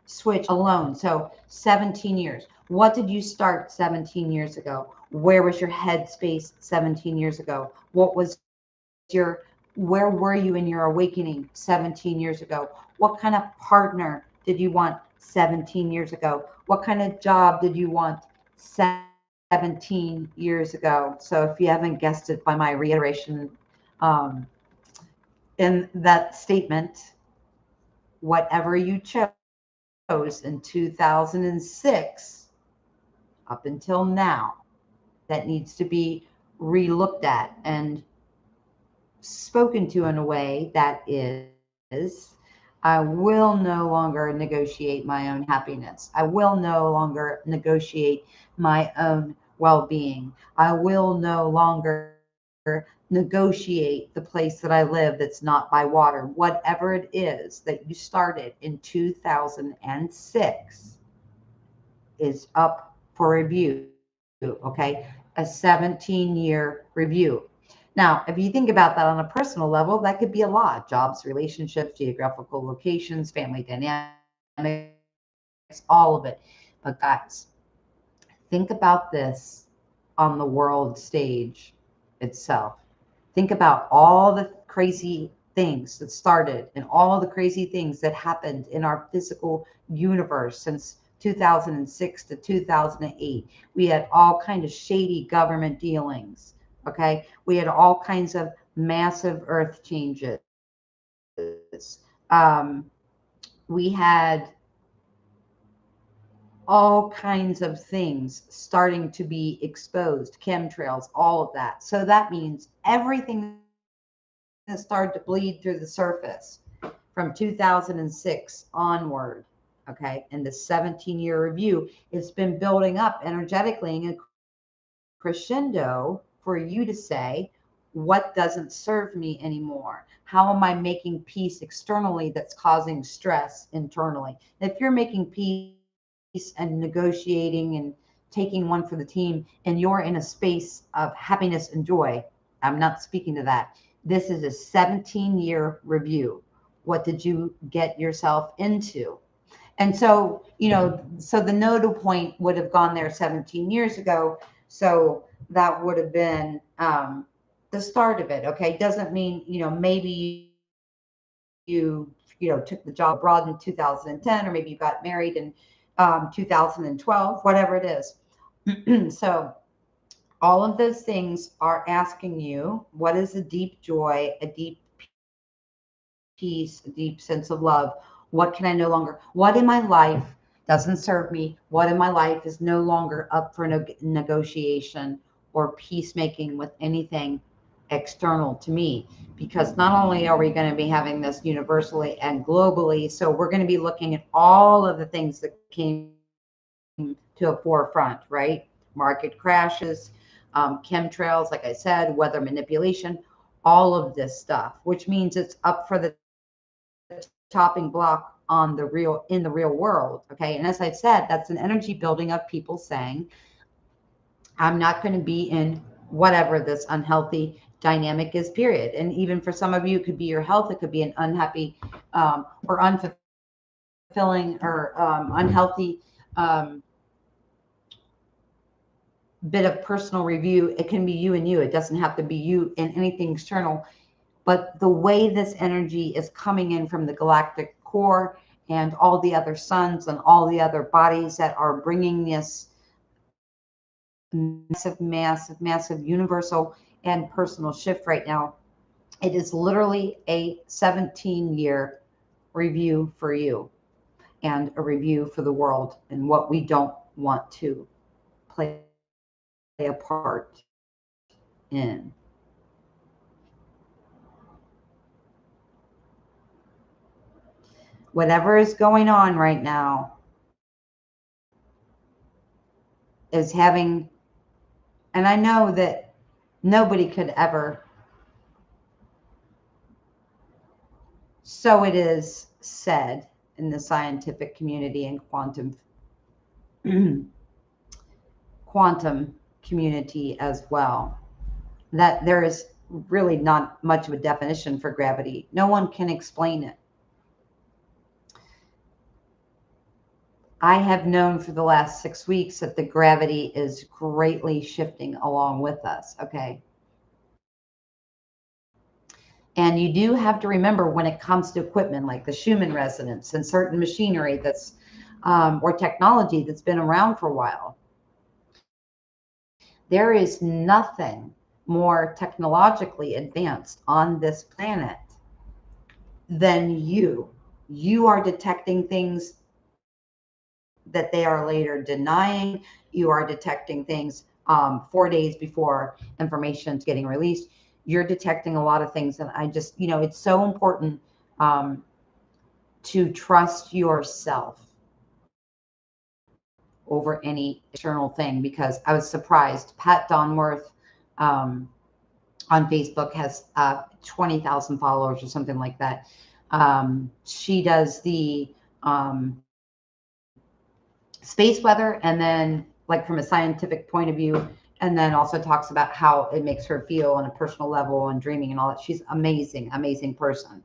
switch alone. So 17 years. What did you start 17 years ago? Where was your headspace 17 years ago? What was your, where were you in your awakening 17 years ago? What kind of partner did you want 17 years ago? What kind of job did you want 17 years ago? So if you haven't guessed it by my reiteration um, in that statement, whatever you chose in 2006 up until now, that needs to be relooked at and spoken to in a way that is, I will no longer negotiate my own happiness. I will no longer negotiate my own well-being. I will no longer negotiate the place that I live that's not by water. Whatever it is that you started in 2006 is up for review, okay? A 17-year review. Now, if you think about that on a personal level, that could be a lot: jobs, relationships, geographical locations, family dynamics, all of it. But guys, think about this on the world stage itself. Think about all the crazy things that started and all the crazy things that happened in our physical universe since 2006 to 2008. We had all kind of shady government dealings. Okay. We had all kinds of massive earth changes. We had all kinds of things starting to be exposed, chemtrails, all of that. So that means everything that started to bleed through the surface from 2006 onward, okay, in the 17-year review, it's been building up energetically and a crescendo for you to say, what doesn't serve me anymore? How am I making peace externally that's causing stress internally? If you're making peace and negotiating and taking one for the team and you're in a space of happiness and joy, I'm not speaking to that. This is a 17-year review. What did you get yourself into? And so, so the nodal point would have gone there 17 years ago. So that would have been the start of it. Okay. Doesn't mean, maybe you took the job abroad in 2010, or maybe you got married in 2012, whatever it is. So all of those things are asking you, what is a deep joy, a deep peace, a deep sense of love? What can I no longer, what in my life doesn't serve me? What in my life is no longer up for negotiation or peacemaking with anything external to me? Because not only are we going to be having this universally and globally, so we're going to be looking at all of the things that came to a forefront, right? Market crashes, chemtrails, like I said, weather manipulation, all of this stuff, which means it's up for the topping block on in the real world. Okay. And as I've said, that's an energy building of people saying, I'm not going to be in whatever this unhealthy dynamic is, period. And even for some of you, it could be your health, it could be an unhappy or unfulfilling or unhealthy bit of personal review. It can be you and you. It doesn't have to be you and anything external. But the way this energy is coming in from the galactic core and all the other suns and all the other bodies that are bringing this massive universal and personal shift right now, it is literally a 17-year review for you and a review for the world and what we don't want to play a part in. Whatever is going on right now is having, and I know that nobody could ever, so it is said in the scientific community and quantum community as well, that there is really not much of a definition for gravity. No one can explain it. I have known for the last 6 weeks that the gravity is greatly shifting along with us, okay? And you do have to remember when it comes to equipment like the Schuman resonance and certain machinery that's, or technology that's been around for a while, there is nothing more technologically advanced on this planet than you. You are detecting things that they are later denying. You are detecting things 4 days before information is getting released. You're detecting a lot of things. And I just, it's so important to trust yourself over any external thing, because I was surprised. Pat Donworth on Facebook has 20,000 followers or something like that. She does the space weather, and then like from a scientific point of view, and then also talks about how it makes her feel on a personal level and dreaming and all that. She's amazing person.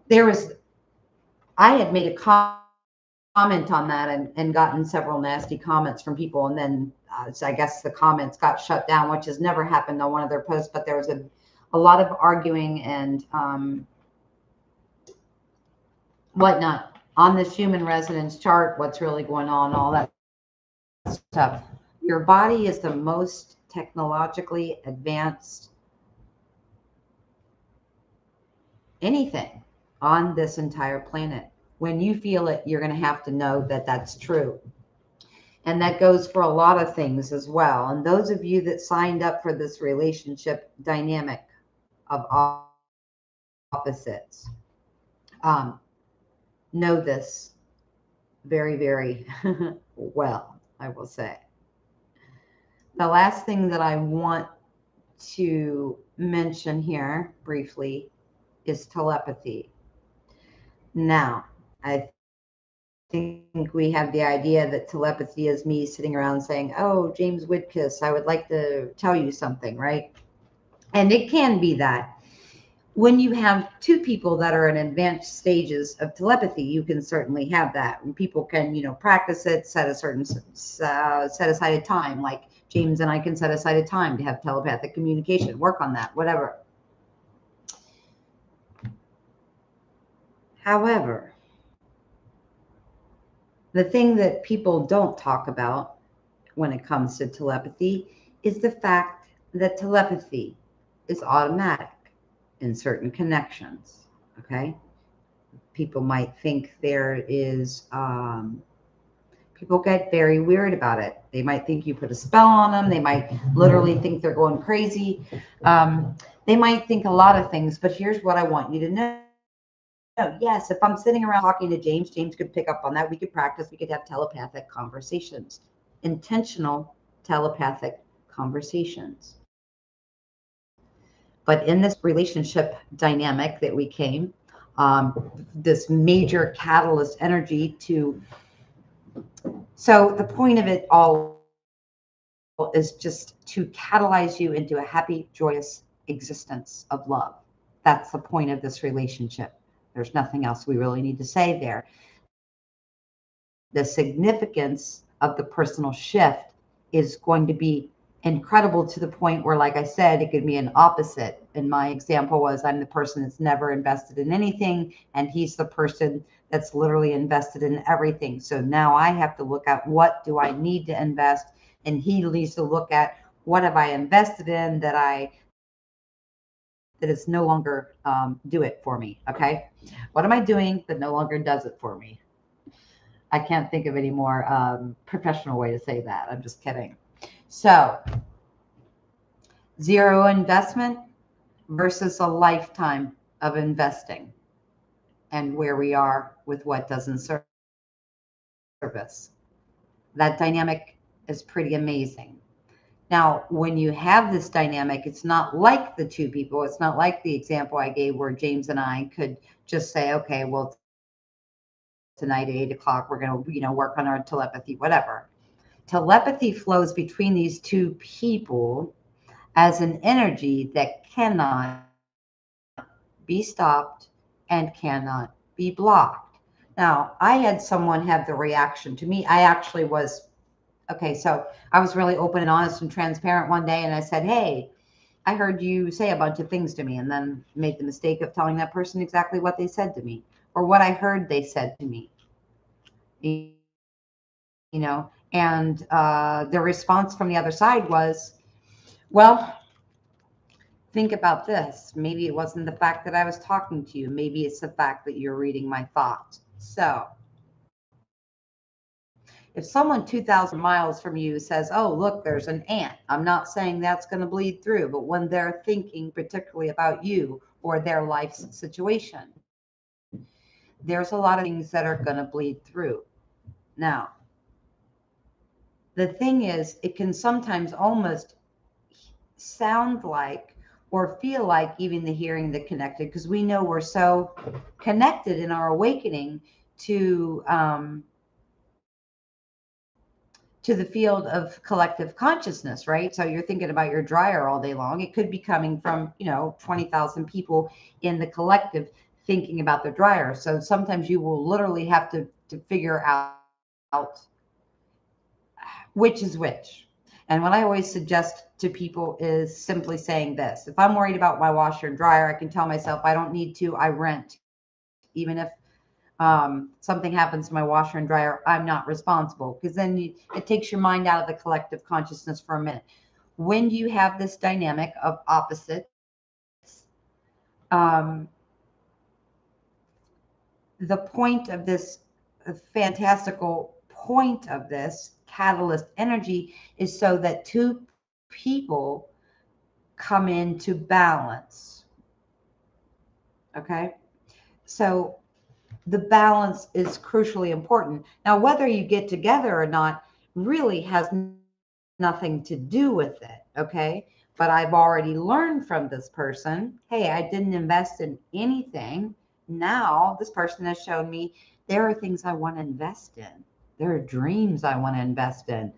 I had made a comment on that and gotten several nasty comments from people, and then so I guess the comments got shut down, which has never happened on one of their posts, but there was a lot of arguing and whatnot on this human resonance chart, what's really going on, all that stuff. Your body is the most technologically advanced anything on this entire planet. When you feel it, you're going to have to know that that's true. And that goes for a lot of things as well. And those of you that signed up for this relationship dynamic of opposites, know this very well, I will say. The last thing that I want to mention here briefly is telepathy. Now, I think we have the idea that telepathy is me sitting around saying, oh, James Woodkiss, I would like to tell you something, right? And it can be that. When you have two people that are in advanced stages of telepathy, you can certainly have that. And people can, practice it, set aside a time, like James and I can set aside a time to have telepathic communication, work on that, whatever. However, the thing that people don't talk about when it comes to telepathy is the fact that telepathy is automatic in certain connections, okay? People might think there is, people get very weird about it. They might think you put a spell on them. They might literally think they're going crazy. They might think a lot of things, but here's what I want you to know. Yes, if I'm sitting around talking to James, James could pick up on that. We could practice. We could have telepathic conversations, intentional telepathic conversations. But in this relationship dynamic that we came, this major catalyst energy so the point of it all is just to catalyze you into a happy, joyous existence of love. That's the point of this relationship. There's nothing else we really need to say there. The significance of the personal shift is going to be incredible to the point where, like I said, it could be an opposite. And my example was I'm the person that's never invested in anything, and he's the person that's literally invested in everything. So now I have to look at what do I need to invest, and he needs to look at what have I invested in that is no longer do it for me. Okay, what am I doing that no longer does it for me? I can't think of any more professional way to say that. I'm just kidding. So, zero investment versus a lifetime of investing, and where we are with what doesn't serve us. That dynamic is pretty amazing. Now, when you have this dynamic, it's not like the two people. It's not like the example I gave where James and I could just say, okay, well, tonight at 8 o'clock, we're going to, work on our telepathy, whatever. Telepathy flows between these two people as an energy that cannot be stopped and cannot be blocked. Now, I had someone have the reaction to me. I actually was, okay, so I was really open and honest and transparent one day, and I said, hey, I heard you say a bunch of things to me, and then made the mistake of telling that person exactly what they said to me or what I heard they said to me. And the response from the other side was, well, think about this. Maybe it wasn't the fact that I was talking to you. Maybe it's the fact that you're reading my thoughts. So if someone 2,000 miles from you says, oh, look, there's an ant, I'm not saying that's going to bleed through, but when they're thinking particularly about you or their life situation, there's a lot of things that are going to bleed through. Now, the thing is, it can sometimes almost sound like or feel like even the hearing the connected, because we know we're so connected in our awakening to the field of collective consciousness, right? So you're thinking about your dryer all day long. It could be coming from 20,000 people in the collective thinking about the dryer. So sometimes you will literally have to figure out which is which. And what I always suggest to people is simply saying this. If I'm worried about my washer and dryer, I can tell myself I don't need to, I rent. Even if something happens to my washer and dryer, I'm not responsible, because then it takes your mind out of the collective consciousness for a minute. When you have this dynamic of opposites, the point of this fantastical point of this catalyst energy is so that two people come into balance. Okay, so the balance is crucially important. Now, whether you get together or not really has nothing to do with it. Okay, but I've already learned from this person, hey, I didn't invest in anything. Now this person has shown me there are things I want to invest in. There are dreams I want to invest in.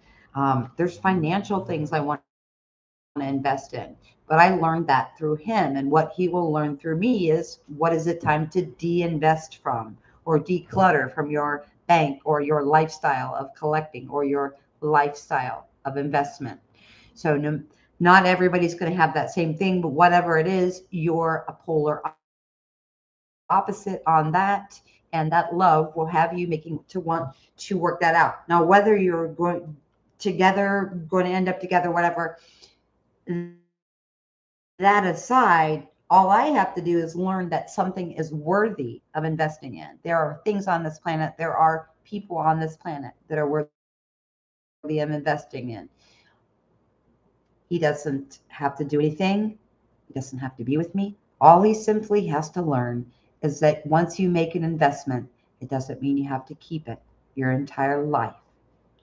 There's financial things I want to invest in. But I learned that through him. And what he will learn through me is what is it time to de-invest from or declutter from your bank or your lifestyle of collecting or your lifestyle of investment. So not everybody's going to have that same thing, but whatever it is, you're a polar opposite on that. And that love will have you making to want to work that out. Now, whether you're going to end up together, whatever, that aside, all I have to do is learn that something is worthy of investing in. There are things on this planet, there are people on this planet that are worthy of investing in. He doesn't have to do anything. He doesn't have to be with me. All he simply has to learn is that once you make an investment, it doesn't mean you have to keep it your entire life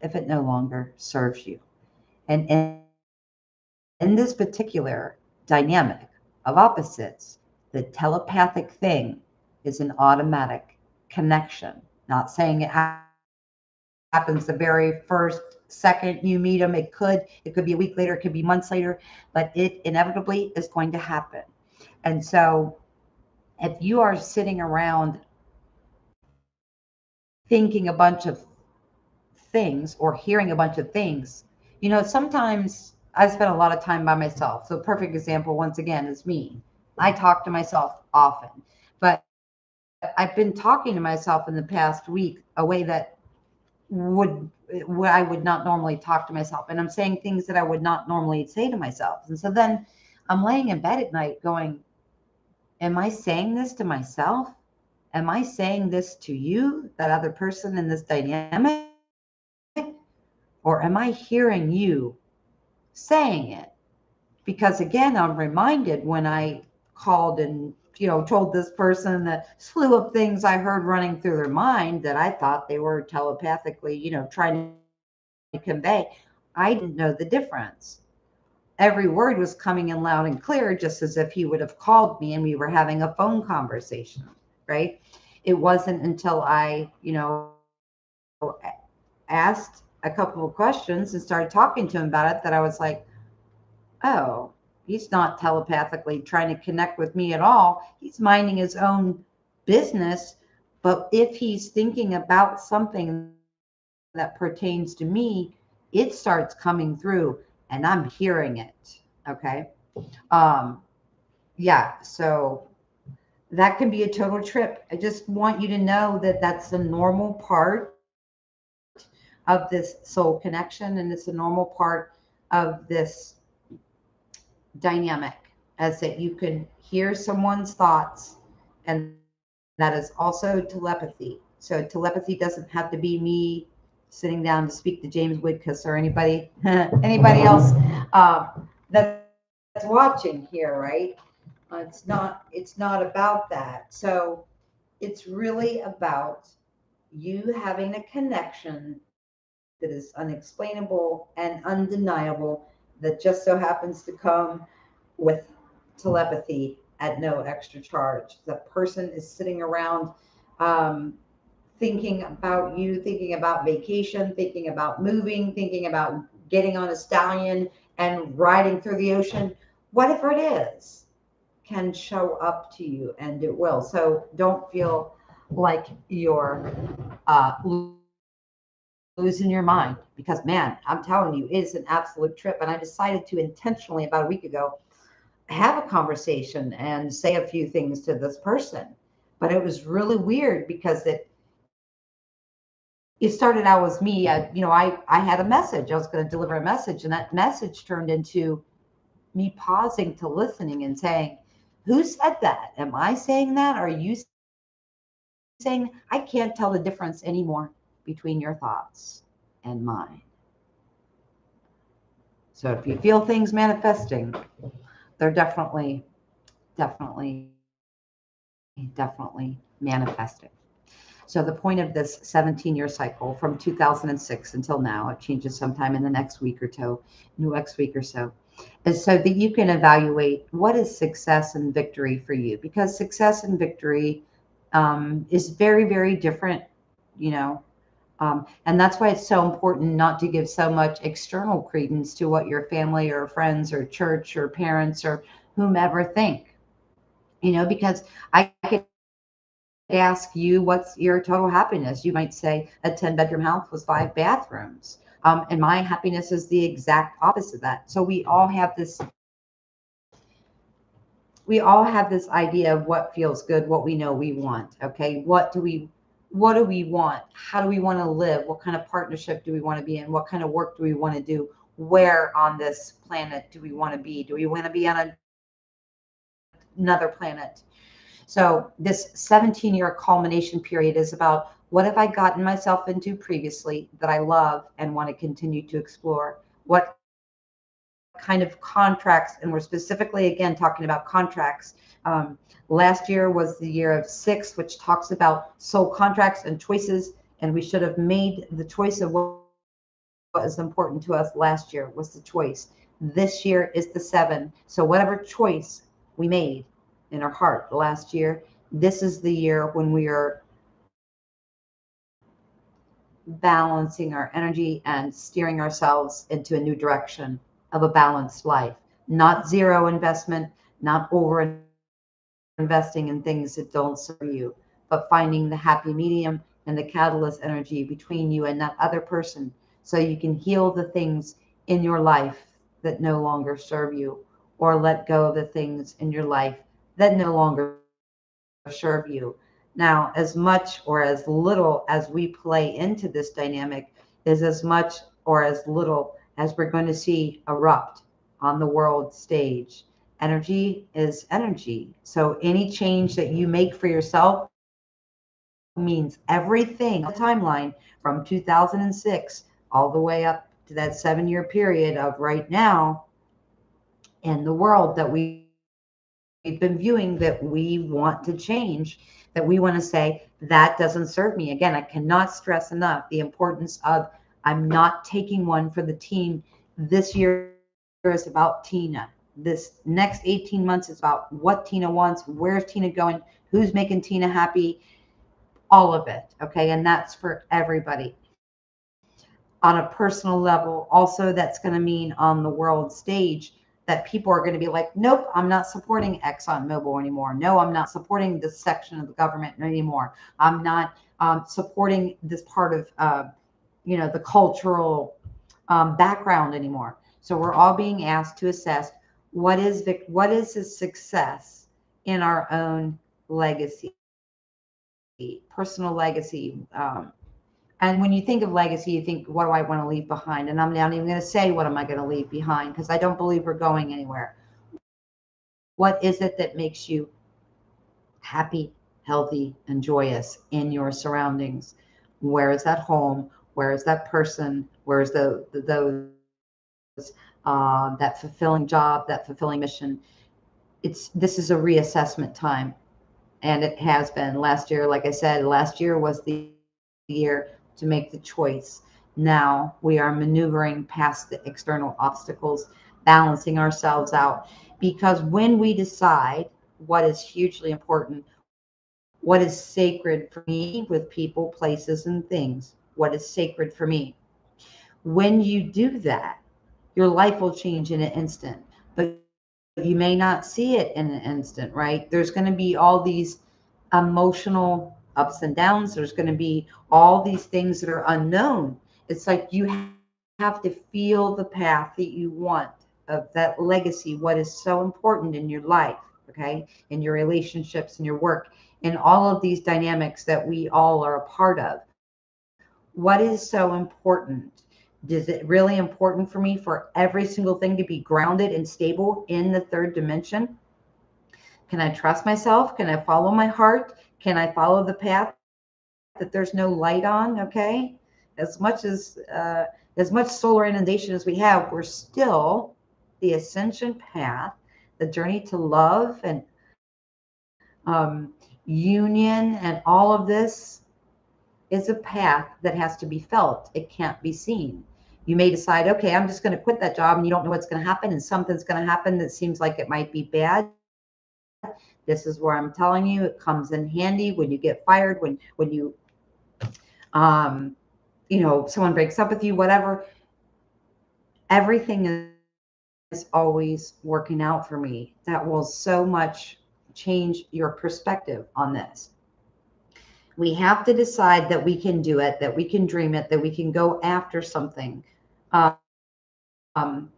if it no longer serves you. And in this particular dynamic of opposites, the telepathic thing is an automatic connection. Not saying it happens the very first second you meet them. It could be a week later, it could be months later, but it inevitably is going to happen. And so if you are sitting around thinking a bunch of things or hearing a bunch of things, Sometimes I spend a lot of time by myself. So, perfect example, once again, is me. I talk to myself often, but I've been talking to myself in the past week a way that would where I would not normally talk to myself. And I'm saying things that I would not normally say to myself. And so then I'm laying in bed at night going, am I saying this to myself? Am I saying this to you, that other person in this dynamic? Or am I hearing you saying it? Because again, I'm reminded when I called and told this person the slew of things I heard running through their mind that I thought they were telepathically, trying to convey. I didn't know the difference. Every word was coming in loud and clear, just as if he would have called me and we were having a phone conversation, right? It wasn't until I, asked a couple of questions and started talking to him about it that I was like, oh, he's not telepathically trying to connect with me at all. He's minding his own business. But if he's thinking about something that pertains to me, it starts coming through and I'm hearing it. Okay. Um, yeah. So that can be a total trip. I just want you to know that that's the normal part of this soul connection, and it's a normal part of this dynamic, as that you can hear someone's thoughts, and that is also telepathy. So telepathy doesn't have to be me sitting down to speak to James Woodcuss or anybody else that's watching here, right? It's not about that. So it's really about you having a connection that is unexplainable and undeniable, that just so happens to come with telepathy at no extra charge. The person is sitting around um, thinking about you, thinking about vacation, thinking about moving, thinking about getting on a stallion and riding through the ocean. Whatever it is can show up to you, and it will. So don't feel like you're losing your mind, because man, I'm telling you, it is an absolute trip. And I decided to intentionally about a week ago have a conversation and say a few things to this person. But it was really weird because it started out as me. I had a message. I was going to deliver a message, and that message turned into me pausing to listening and saying, who said that? Am I saying that? Are you saying? I can't tell the difference anymore between your thoughts and mine. So if you feel things manifesting, they're definitely manifesting. So the point of this 17-year cycle from 2006 until now, it changes sometime in the next week or so, is so that you can evaluate what is success and victory for you. Because success and victory is very, very different, you know. And that's why it's so important not to give so much external credence to what your family or friends or church or parents or whomever think, because I could ask you, what's your total happiness? You might say a 10-bedroom house with 5 bathrooms. And my happiness is the exact opposite of that. So we all have this idea of what feels good, what we know we want. Okay. What do we want? How do we want to live? What kind of partnership do we want to be in? What kind of work do we want to do? Where on this planet do we want to be? Do we want to be on another planet? So this 17-year culmination period is about, what have I gotten myself into previously that I love and want to continue to explore? What kind of contracts, and we're specifically again talking about contracts. Last year was the year of 6, which talks about soul contracts and choices, and we should have made the choice of what is important to us last year was the choice. This year is the 7. So whatever choice we made in our heart last year, this is the year when we are balancing our energy and steering ourselves into a new direction of a balanced life. Not zero investment, not over investing in things that don't serve you, but finding the happy medium and the catalyst energy between you and that other person, so you can heal the things in your life in your life that no longer serve you, or let go of the things in your life that no longer serve you. Now, as much or as little as we play into this dynamic is as much or as little as we're going to see erupt on the world stage. Energy is energy. So any change that you make for yourself means everything along the timeline from 2006 all the way up to that 7 year period of right now in the world that we've been viewing that we want to change, that we want to say, that doesn't serve me. Again, I cannot stress enough the importance of I'm not taking one for the team. This year is about Tina. This next 18 months is about what Tina wants, where's Tina going, who's making Tina happy, all of it. Okay. And that's for everybody on a personal level. Also, that's going to mean on the world stage that people are going to be like, nope, I'm not supporting ExxonMobil anymore. No, I'm not supporting this section of the government anymore. I'm not supporting this part of, the cultural background anymore. So we're all being asked to assess what is a success in our own legacy, personal legacy. And when you think of legacy, you think, what do I want to leave behind? And I'm not even going to say, what am I going to leave behind? Because I don't believe we're going anywhere. What is it that makes you happy, healthy, and joyous in your surroundings? Where is that home? Where is that person? Where is that fulfilling job, that fulfilling mission? This is a reassessment time, and it has been. Last year, like I said, last year was the year to make the choice. Now we are maneuvering past the external obstacles, balancing ourselves out, because when we decide what is hugely important, what is sacred for me with people, places, and things, what is sacred for me. When you do that, your life will change in an instant, but you may not see it in an instant, right? There's going to be all these emotional ups and downs. There's going to be all these things that are unknown. It's like you have to feel the path that you want of that legacy, what is so important in your life, okay? In your relationships, in your work, in all of these dynamics that we all are a part of. What is so important? Is it really important for me for every single thing to be grounded and stable in the third dimension? Can I trust myself? Can I follow my heart? Can I follow the path that there's no light on? Okay. As much solar inundation as we have, we're still the ascension path, the journey to love and union, and all of this is a path that has to be felt. It can't be seen. You may decide, okay, I'm just going to quit that job, and you don't know what's going to happen, and something's going to happen that seems like it might be bad. This is where I'm telling you, it comes in handy when you get fired, when um, someone breaks up with you, whatever. Everything is always working out for me. That will so much change your perspective on this. We have to decide that we can do it, that we can dream it, that we can go after something um,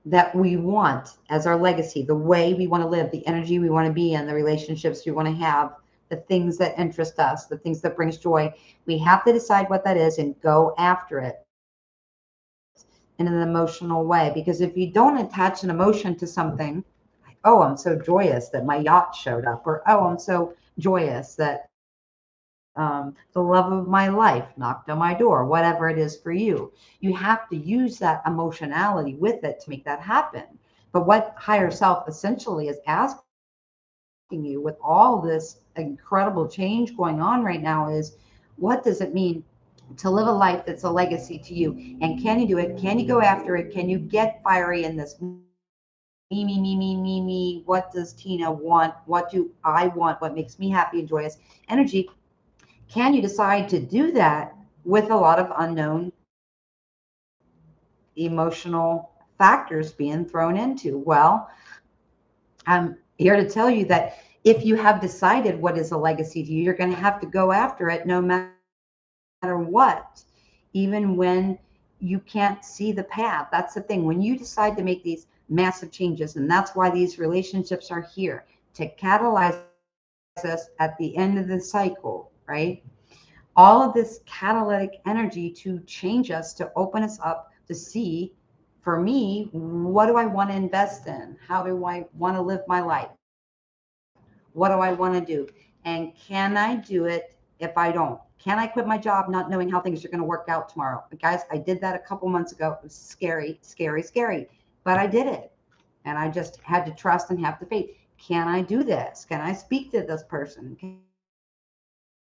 that we want as our legacy, the way we want to live, the energy we want to be in, the relationships we want to have, the things that interest us, the things that brings joy. We have to decide what that is and go after it in an emotional way. Because if you don't attach an emotion to something, oh, I'm so joyous that my yacht showed up, or oh, I'm so joyous that the love of my life knocked on my door, whatever it is for you. You have to use that emotionality with it to make that happen. But what higher self essentially is asking you with all this incredible change going on right now is, what does it mean to live a life that's a legacy to you? And can you do it? Can you go after it? Can you get fiery in this me? What does Tina want? What do I want? What makes me happy and joyous? Energy. Can you decide to do that with a lot of unknown emotional factors being thrown into? Well, I'm here to tell you that if you have decided what is a legacy to you, you're going to have to go after it no matter what. Even when you can't see the path. That's the thing. When you decide to make these massive changes, and that's why these relationships are here to catalyze us at the end of the cycle, right? All of this catalytic energy to change us, to open us up, to see, for me, what do I want to invest in? How do I want to live my life? What do I want to do? And can I do it if I don't? Can I quit my job not knowing how things are going to work out tomorrow? But guys, I did that a couple months ago. It was scary, scary, scary. But I did it. And I just had to trust and have the faith. Can I do this? Can I speak to this person? Can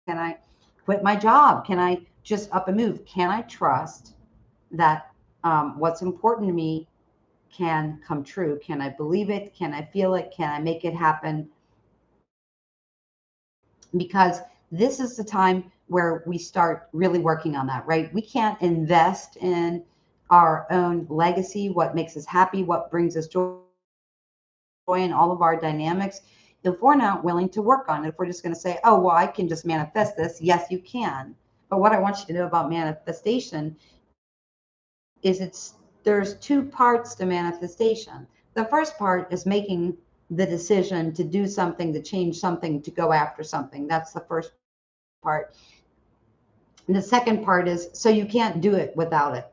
I quit my job? Can I just up and move? Can I trust that what's important to me can come true? Can I believe it? Can I feel it? Can I make it happen? Because this is the time where we start really working on that, right? We can't invest in our own legacy, what makes us happy, what brings us joy in all of our dynamics, if we're not willing to work on it. If we're just going to say, oh, well, I can just manifest this. Yes, you can. But what I want you to know about manifestation is there's two parts to manifestation. The first part is making the decision to do something, to change something, to go after something. That's the first part. And the second part is, so you can't do it without it.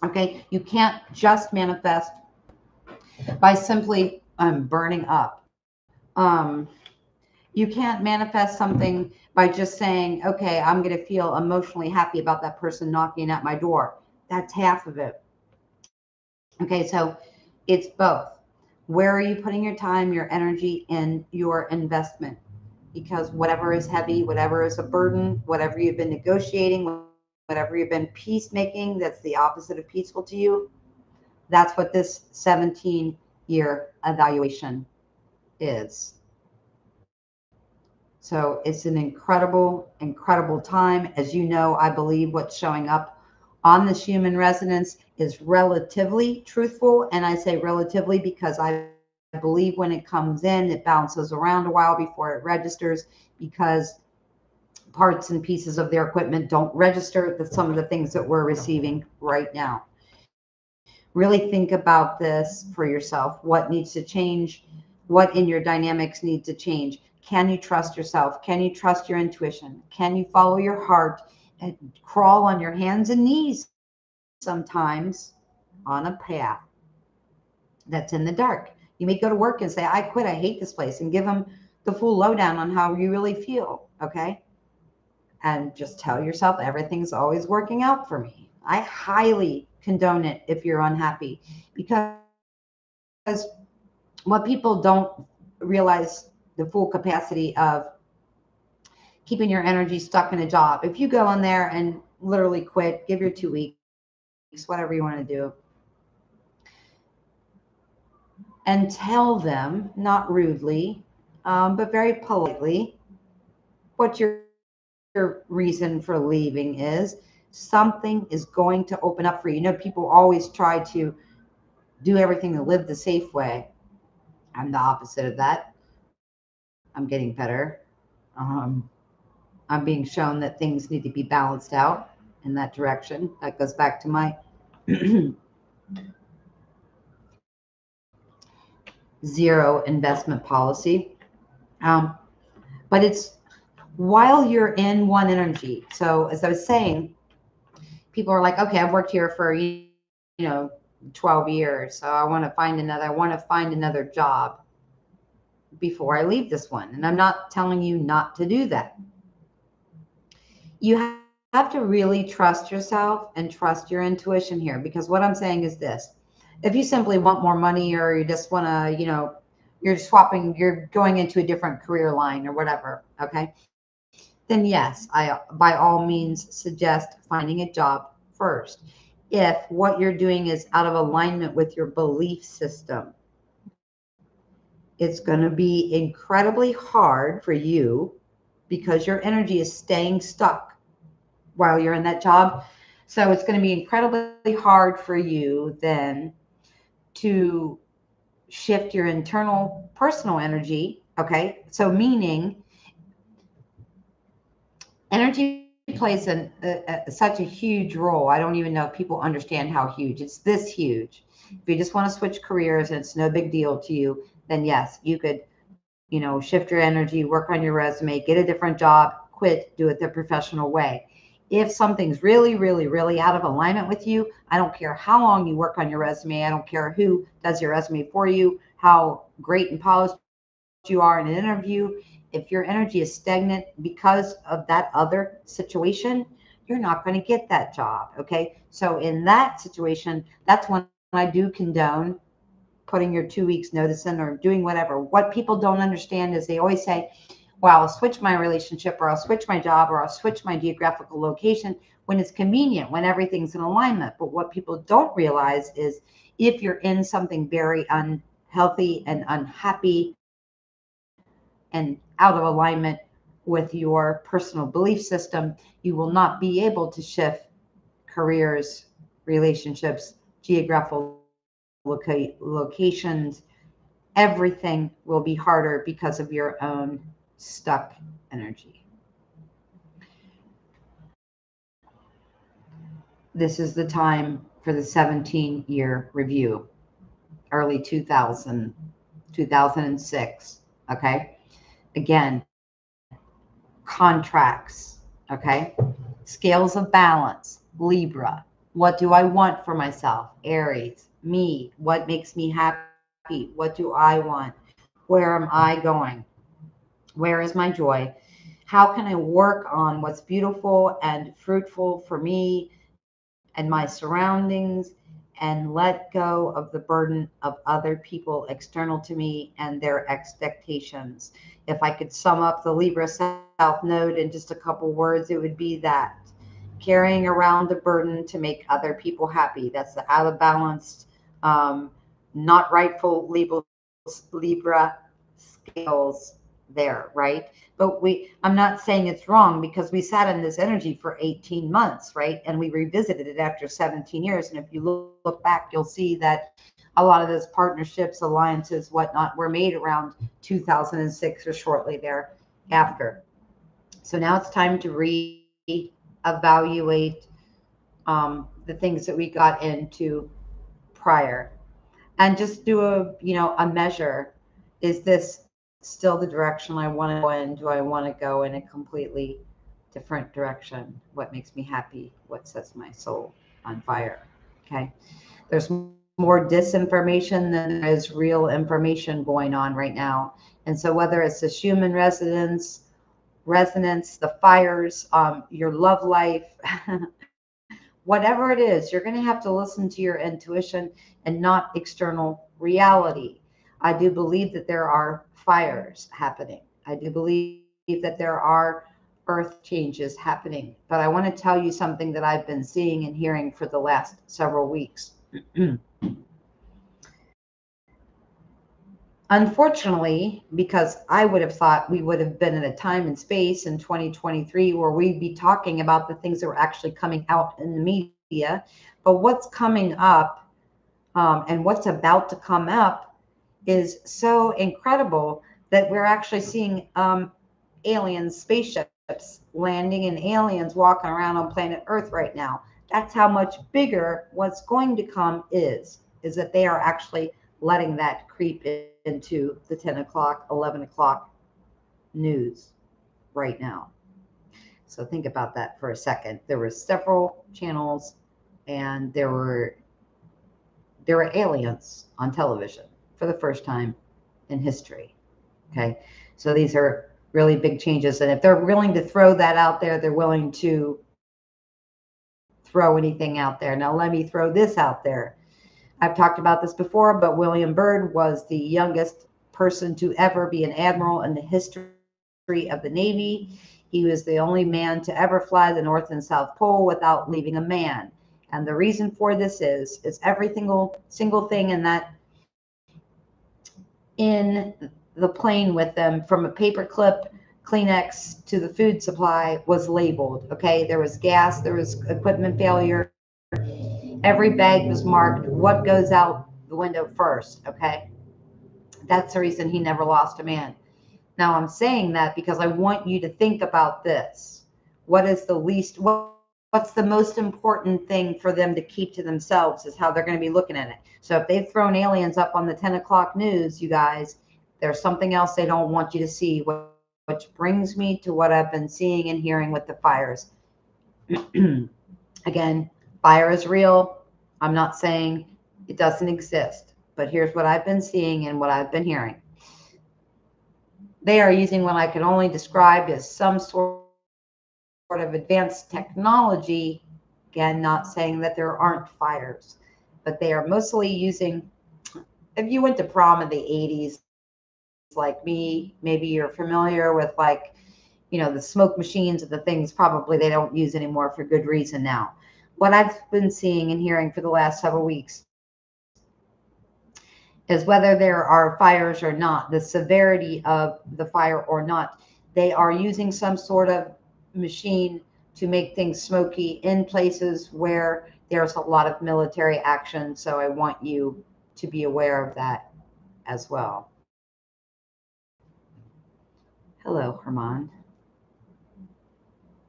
Okay. You can't just manifest by simply burning up. Um, you can't manifest something by just saying, okay, I'm going to feel emotionally happy about that person knocking at my door. That's half of it. Okay. So it's both. Where are you putting your time, your energy, and your investment? Because whatever is heavy, whatever is a burden, whatever you've been negotiating, whatever you've been peacemaking, that's the opposite of peaceful to you. That's what this 17-year evaluation is. So it's an incredible, incredible time. As you know, I believe what's showing up on the Schuman resonance is relatively truthful. And I say relatively because I believe when it comes in, it bounces around a while before it registers, because parts and pieces of their equipment don't register with some of the things that we're receiving right now. Really think about this for yourself. What needs to change? What in your dynamics need to change? Can you trust yourself? Can you trust your intuition? Can you follow your heart and crawl on your hands and knees sometimes on a path that's in the dark? You may go to work and say, I quit, I hate this place, and give them the full lowdown on how you really feel, okay? And just tell yourself everything's always working out for me. I highly condone it if you're unhappy, because what people don't realize the full capacity of keeping your energy stuck in a job. If you go in there and literally quit, give your 2 weeks, whatever you want to do, and tell them, not rudely, but very politely, what your reason for leaving is. Something is going to open up for you. You know, people always try to do everything to live the safe way. I'm the opposite of that. I'm getting better. I'm being shown that things need to be balanced out in that direction. That goes back to my zero investment policy. But it's while you're in one energy. So as I was saying, people are like, okay, I've worked here for, 12 years. So I want to find another job before I leave this one. And I'm not telling you not to do that. You have to really trust yourself and trust your intuition here, because what I'm saying is this. If you simply want more money, or you just want to, you're going into a different career line or whatever, okay? Then yes, I by all means suggest finding a job first. If what you're doing is out of alignment with your belief system, it's going to be incredibly hard for you, because your energy is staying stuck while you're in that job. So it's going to be incredibly hard for you then to shift your internal personal energy. Okay. So meaning energy plays such a huge role. I don't even know if people understand how huge. It's this huge. If you just want to switch careers and it's no big deal to you, then yes, you could, shift your energy, work on your resume, get a different job, quit, do it the professional way. If something's really, really, really out of alignment with you, I don't care how long you work on your resume. I don't care who does your resume for you, how great and polished you are in an interview. If your energy is stagnant because of that other situation, you're not going to get that job. Okay. So in that situation, that's when I do condone putting your 2 weeks notice in or doing whatever. What people don't understand is they always say, well, I'll switch my relationship or I'll switch my job or I'll switch my geographical location when it's convenient, when everything's in alignment. But what people don't realize is if you're in something very unhealthy and unhappy and out of alignment with your personal belief system, you will not be able to shift careers, relationships, geographical locations. Everything will be harder because of your own stuck energy. This is the time for the 17-year review, early 2000, 2006. Okay. Again, contracts. Okay. Scales of balance, Libra. What do I want for myself? Aries. Me. What makes me happy? What do I want? Where am I going? Where is my joy? How can I work on what's beautiful and fruitful for me and my surroundings and let go of the burden of other people external to me and their expectations? If I could sum up the Libra South Node in just a couple words, it would be that carrying around the burden to make other people happy. That's the out of balanced, not rightful Libra scales there, right? But I'm not saying it's wrong because we sat in this energy for 18 months, right? And we revisited it after 17 years. And if you look back, you'll see that a lot of those partnerships, alliances, whatnot, were made around 2006 or shortly thereafter. So now it's time to reevaluate the things that we got into prior and just do a measure. Is this still the direction I want to go in? Do I want to go in a completely different direction? What makes me happy? What sets my soul on fire? Okay. There's more disinformation than there is real information going on right now. And so whether it's the Schuman resonance, the fires, your love life, whatever it is, you're going to have to listen to your intuition and not external reality. I do believe that there are fires happening. I do believe that there are earth changes happening. But I want to tell you something that I've been seeing and hearing for the last several weeks. Unfortunately, because I would have thought we would have been in a time and space in 2023 where we'd be talking about the things that were actually coming out in the media, but what's coming up and what's about to come up is so incredible that we're actually seeing aliens, spaceships landing and aliens walking around on planet Earth right now. That's how much bigger what's going to come is that they are actually letting that creep into the 10 o'clock, 11 o'clock news right now. So think about that for a second. There were several channels and there were aliens on television for the first time in history. Okay. So these are really big changes. And if they're willing to throw that out there, they're willing to throw anything out there. Now, let me throw this out there. I've talked about this before, but William Byrd was the youngest person to ever be an admiral in the history of the Navy. He was the only man to ever fly the North and South Pole without leaving a man. And the reason for this is every single thing in the plane with them, from a paperclip, Kleenex to the food supply, was labeled. Okay, there was gas, there was equipment failure. Every bag was marked what goes out the window first. Okay, that's the reason he never lost a man. Now I'm saying that because I want you to think about this. What is the least, what's the most important thing for them to keep to themselves is how they're going to be looking at it. So if they've thrown aliens up on the 10 o'clock news, you guys, there's something else they don't want you to see, which brings me to what I've been seeing and hearing with the fires. Again, fire is real. I'm not saying it doesn't exist, but here's what I've been seeing and what I've been hearing. They are using what I can only describe as some sort of advanced technology. Again, not saying that there aren't fires, but they are mostly using, if you went to prom in the 80s, like me, maybe you're familiar with, like, the smoke machines and the things probably they don't use anymore for good reason now. What I've been seeing and hearing for the last several weeks is whether there are fires or not, the severity of the fire or not, they are using some sort of machine to make things smoky in places where there's a lot of military action. So I want you to be aware of that as well. Hello, Herman.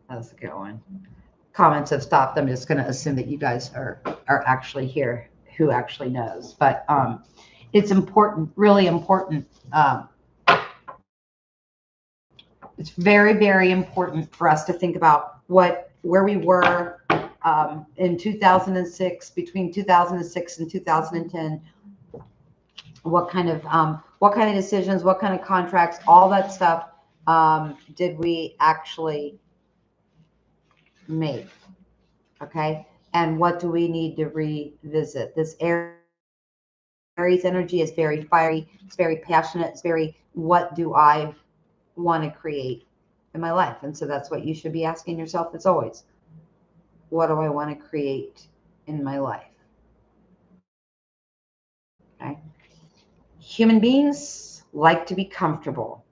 How's it going? Comments have stopped. I'm just going to assume that you guys are actually here, who actually knows. But it's important, really important. It's very, very important for us to think about where we were in 2006, between 2006 and 2010. What kind of decisions, what kind of contracts, all that stuff did we actually make? Okay, and what do we need to revisit? This Aries energy is very fiery. It's very passionate. It's very, what do I want to create in my life? And so that's what you should be asking yourself as always. What do I want to create in my life? Okay. Human beings like to be comfortable.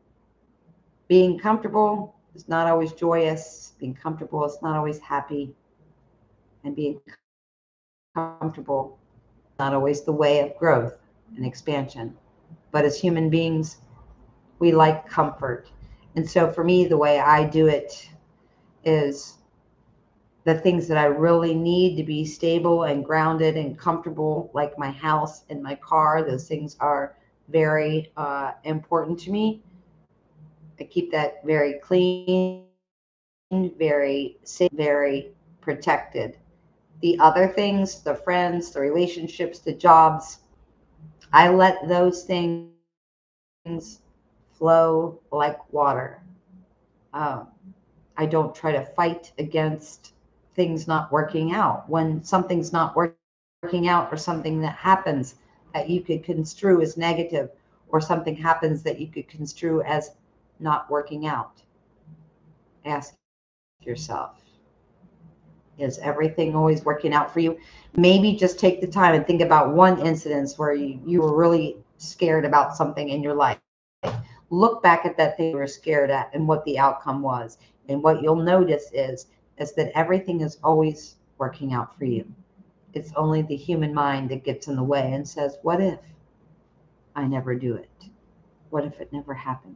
Being comfortable is not always joyous. Being comfortable is not always happy. And being comfortable is not always the way of growth and expansion. But as human beings, we like comfort. And so for me, the way I do it is the things that I really need to be stable and grounded and comfortable, like my house and my car, those things are very important to me. I keep that very clean, very safe, very protected. The other things, the friends, the relationships, the jobs, I let those things flow like water. I don't try to fight against things not working out. When something's not working out, or something that happens that you could construe as negative, or something happens that you could construe as not working out, ask yourself, is everything always working out for you? Maybe just take the time and think about one incident where you were really scared about something in your life. Look back at that thing you were scared at and what the outcome was. And what you'll notice is that everything is always working out for you. It's only the human mind that gets in the way and says, what if I never do it? What if it never happens?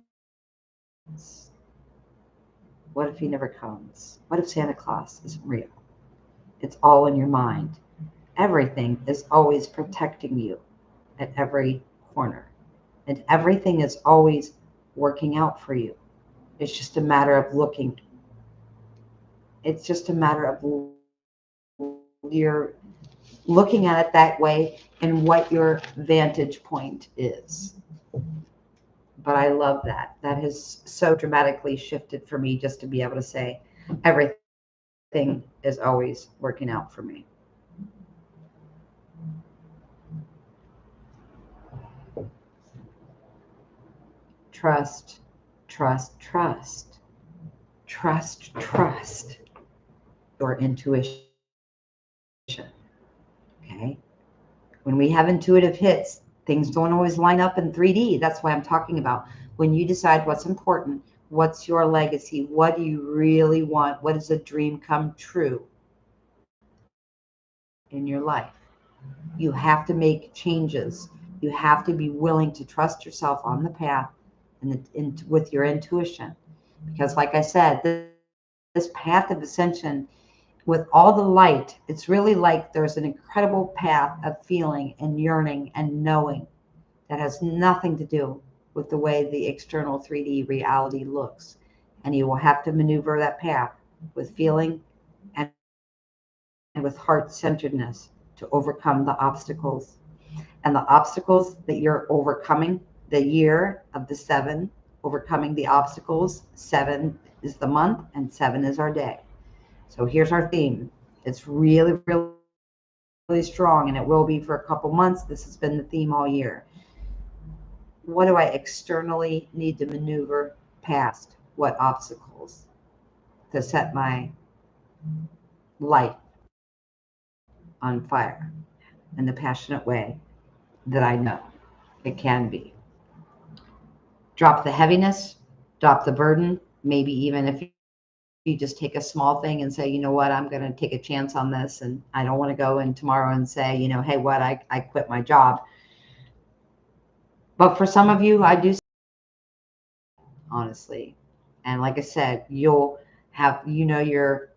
What if he never comes? What if Santa Claus isn't real? It's all in your mind. Everything is always protecting you at every corner. And everything is always working out for you. It's just a matter of looking. It's just a matter of you're looking at it that way and what your vantage point is. But I love that. That has so dramatically shifted for me, just to be able to say everything is always working out for me. Trust, trust, trust. Trust, trust your intuition. Okay? When we have intuitive hits, things don't always line up in 3D. That's why I'm talking about when you decide what's important, what's your legacy, what do you really want, what is a dream come true in your life. You have to make changes. You have to be willing to trust yourself on the path and with your intuition. Because like I said, path of ascension with all the light. It's really like there's an incredible path of feeling and yearning and knowing that has nothing to do with the way the external 3D reality looks. And you will have to maneuver that path with feeling and with heart centeredness to overcome the obstacles. And the obstacles that you're overcoming, the year of the seven, overcoming the obstacles, 7 is the month and 7 is our day. So here's our theme. It's really, really strong, and it will be for a couple months. This has been the theme all year. What do I externally need to maneuver past? What obstacles to set my life on fire in the passionate way that I know it can be? Drop the heaviness, drop the burden, maybe even if you just take a small thing and say, you know what, I'm going to take a chance on this, and I don't want to go in tomorrow and say, you know, hey, what, I quit my job. But for some of you, I do, honestly. And like I said, you'll have, you know, your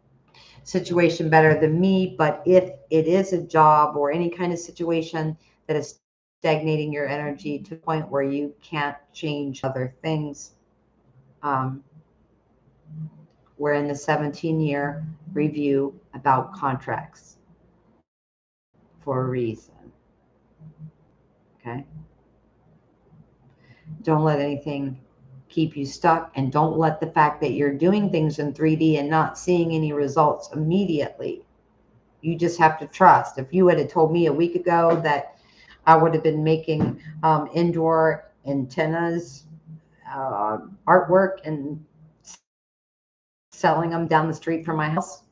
situation better than me. But if it is a job or any kind of situation that is stagnating your energy to a point where you can't change other things, we're in the 17-year review about contracts for a reason. Okay? Don't let anything keep you stuck, and don't let the fact that you're doing things in 3D and not seeing any results immediately. You just have to trust. If you had told me a week ago that I would have been making indoor antennas, artwork, and selling them down the street from my house,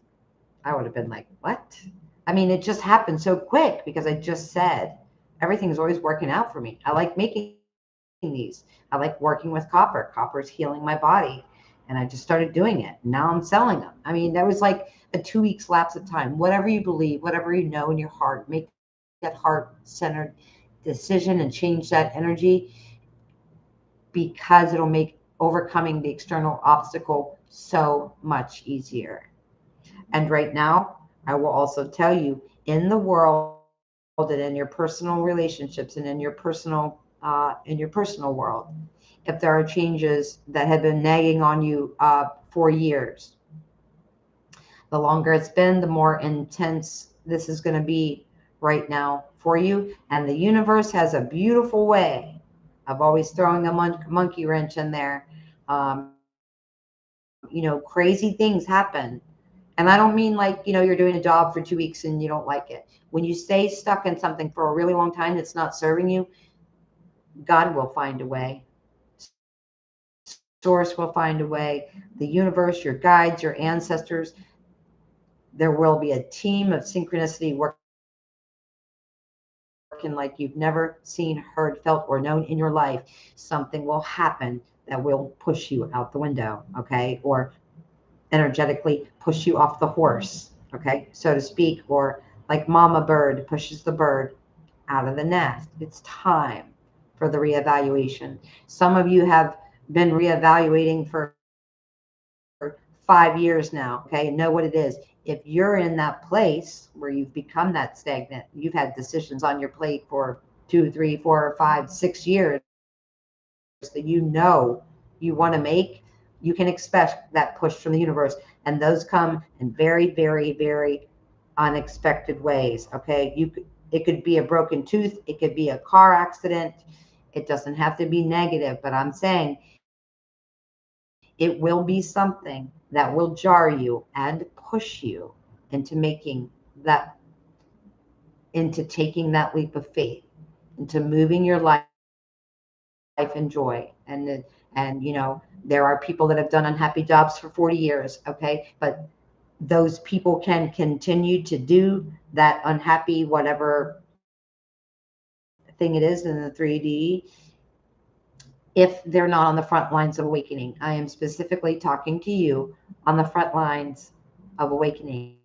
I would have been like, what? I mean, it just happened so quick because I just said everything's always working out for me. I like making these. I like working with copper. Copper's healing my body. And I just started doing it. Now I'm selling them. I mean, that was like a 2 weeks lapse of time. Whatever you believe, whatever you know in your heart, make that heart-centered decision and change that energy, because it'll make overcoming the external obstacle so much easier. And right now, I will also tell you, in the world and in your personal relationships and in your personal world, if there are changes that have been nagging on you for years, the longer it's been, the more intense this is going to be right now for you. And the universe has a beautiful way of always throwing a monkey wrench in there. You know, crazy things happen. And I don't mean like, you know, you're doing a job for 2 weeks and you don't like it. When you stay stuck in something for a really long time that's not serving you, God will find a way. Source will find a way. The universe, your guides, your ancestors, there will be a team of synchronicity working like you've never seen, heard, felt, or known in your life. Something will happen that will push you out the window, okay? Or energetically push you off the horse, okay, so to speak, or like mama bird pushes the bird out of the nest. It's time for the reevaluation. Some of you have been reevaluating for 5 years now, okay, know what it is. If you're in that place where you've become that stagnant, you've had decisions on your plate for 2, 3, 4, 5, 6 years that you know you want to make, you can expect that push from the universe. And those come in very, very, very unexpected ways. Okay. It could be a broken tooth. It could be a car accident. It doesn't have to be negative, but I'm saying it will be something that will jar you and push you into making that, into taking that leap of faith, into moving your life and joy. And you know, there are people that have done unhappy jobs for 40 years, okay, but those people can continue to do that unhappy whatever thing it is in the 3D if they're not on the front lines of awakening. I am specifically talking to you on the front lines of awakening.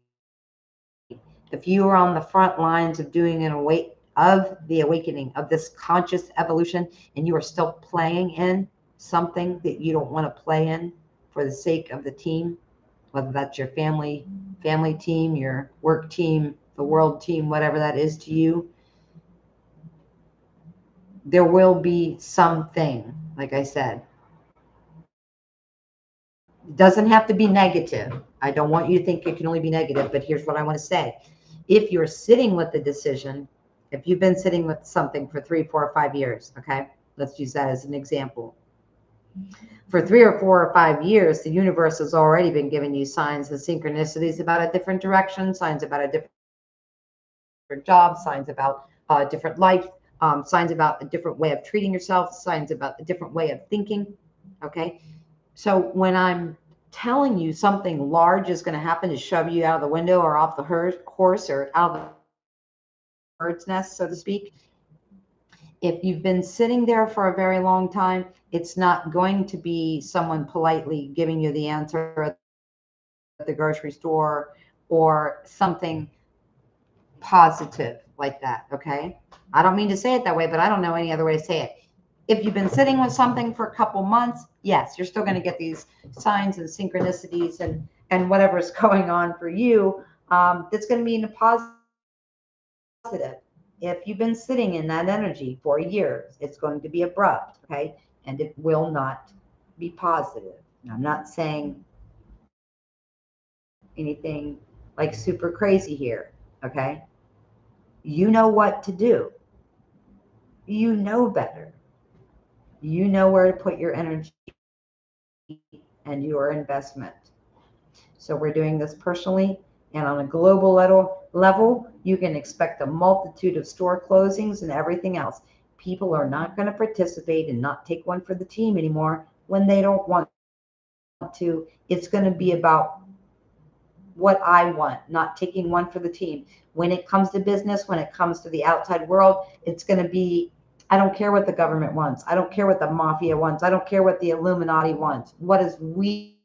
If you are on the front lines of doing of the awakening of this conscious evolution, and you are still playing in something that you don't want to play in for the sake of the team whether that's your family team, your work team, the world team, whatever that is to you, there will be something, like I said. It doesn't have to be negative. I don't want you to think it can only be negative, but here's what I want to say. If you're sitting with the decision, if you've been sitting with something for 3, 4, or 5 years, okay, let's use that as an example. For 3 or 4 or 5 years, the universe has already been giving you signs and synchronicities about a different direction, signs about a different job, signs about a different life, signs about a different way of treating yourself, signs about a different way of thinking, okay? So when I'm telling you something large is going to happen to shove you out of the window or off the horse or out of the bird's nest, so to speak, if you've been sitting there for a very long time, it's not going to be someone politely giving you the answer at the grocery store or something positive like that, okay? I don't mean to say it that way, but I don't know any other way to say it. If you've been sitting with something for a couple months, yes, you're still going to get these signs and synchronicities and whatever's going on for you. That's going to be in a positive. If you've been sitting in that energy for years, it's going to be abrupt, okay? And it will not be positive. I'm not saying anything like super crazy here, okay? You know what to do. You know better. You know where to put your energy and your investment. So we're doing this personally and on a global level, you can expect a multitude of store closings and everything else. People are not going to participate and not take one for the team anymore when they don't want to. It's going to be about what I want, not taking one for the team. When it comes to business, when it comes to the outside world, it's going to be, I don't care what the government wants. I don't care what the mafia wants. I don't care what the Illuminati wants. What does we,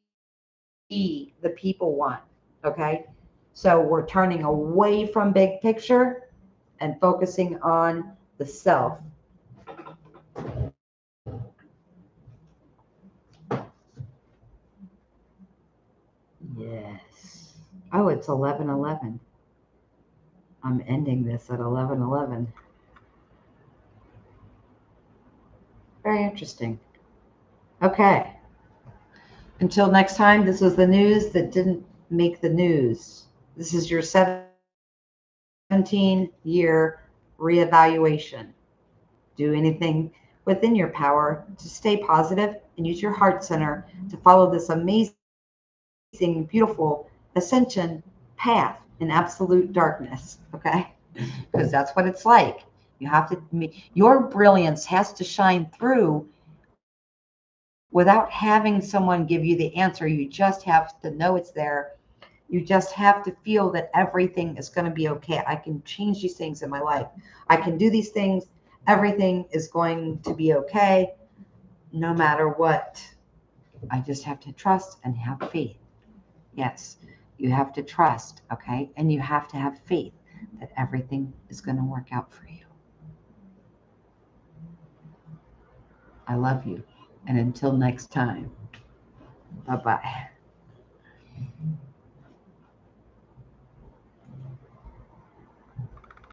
the people, want? Okay. So we're turning away from big picture and focusing on the self. Yes. Oh, it's 11:11. I'm ending this at 11:11. Very interesting. Okay. Until next time, this was the news that didn't make the news. This is your 17-year reevaluation. Do anything within your power to stay positive and use your heart center to follow this amazing, beautiful ascension path in absolute darkness. Okay? Because that's what it's like. You have to, your brilliance has to shine through without having someone give you the answer. You just have to know it's there. You just have to feel that everything is going to be okay. I can change these things in my life. I can do these things. Everything is going to be okay no matter what. I just have to trust and have faith. Yes, you have to trust, okay? And you have to have faith that everything is going to work out for you. I love you. And until next time, bye-bye.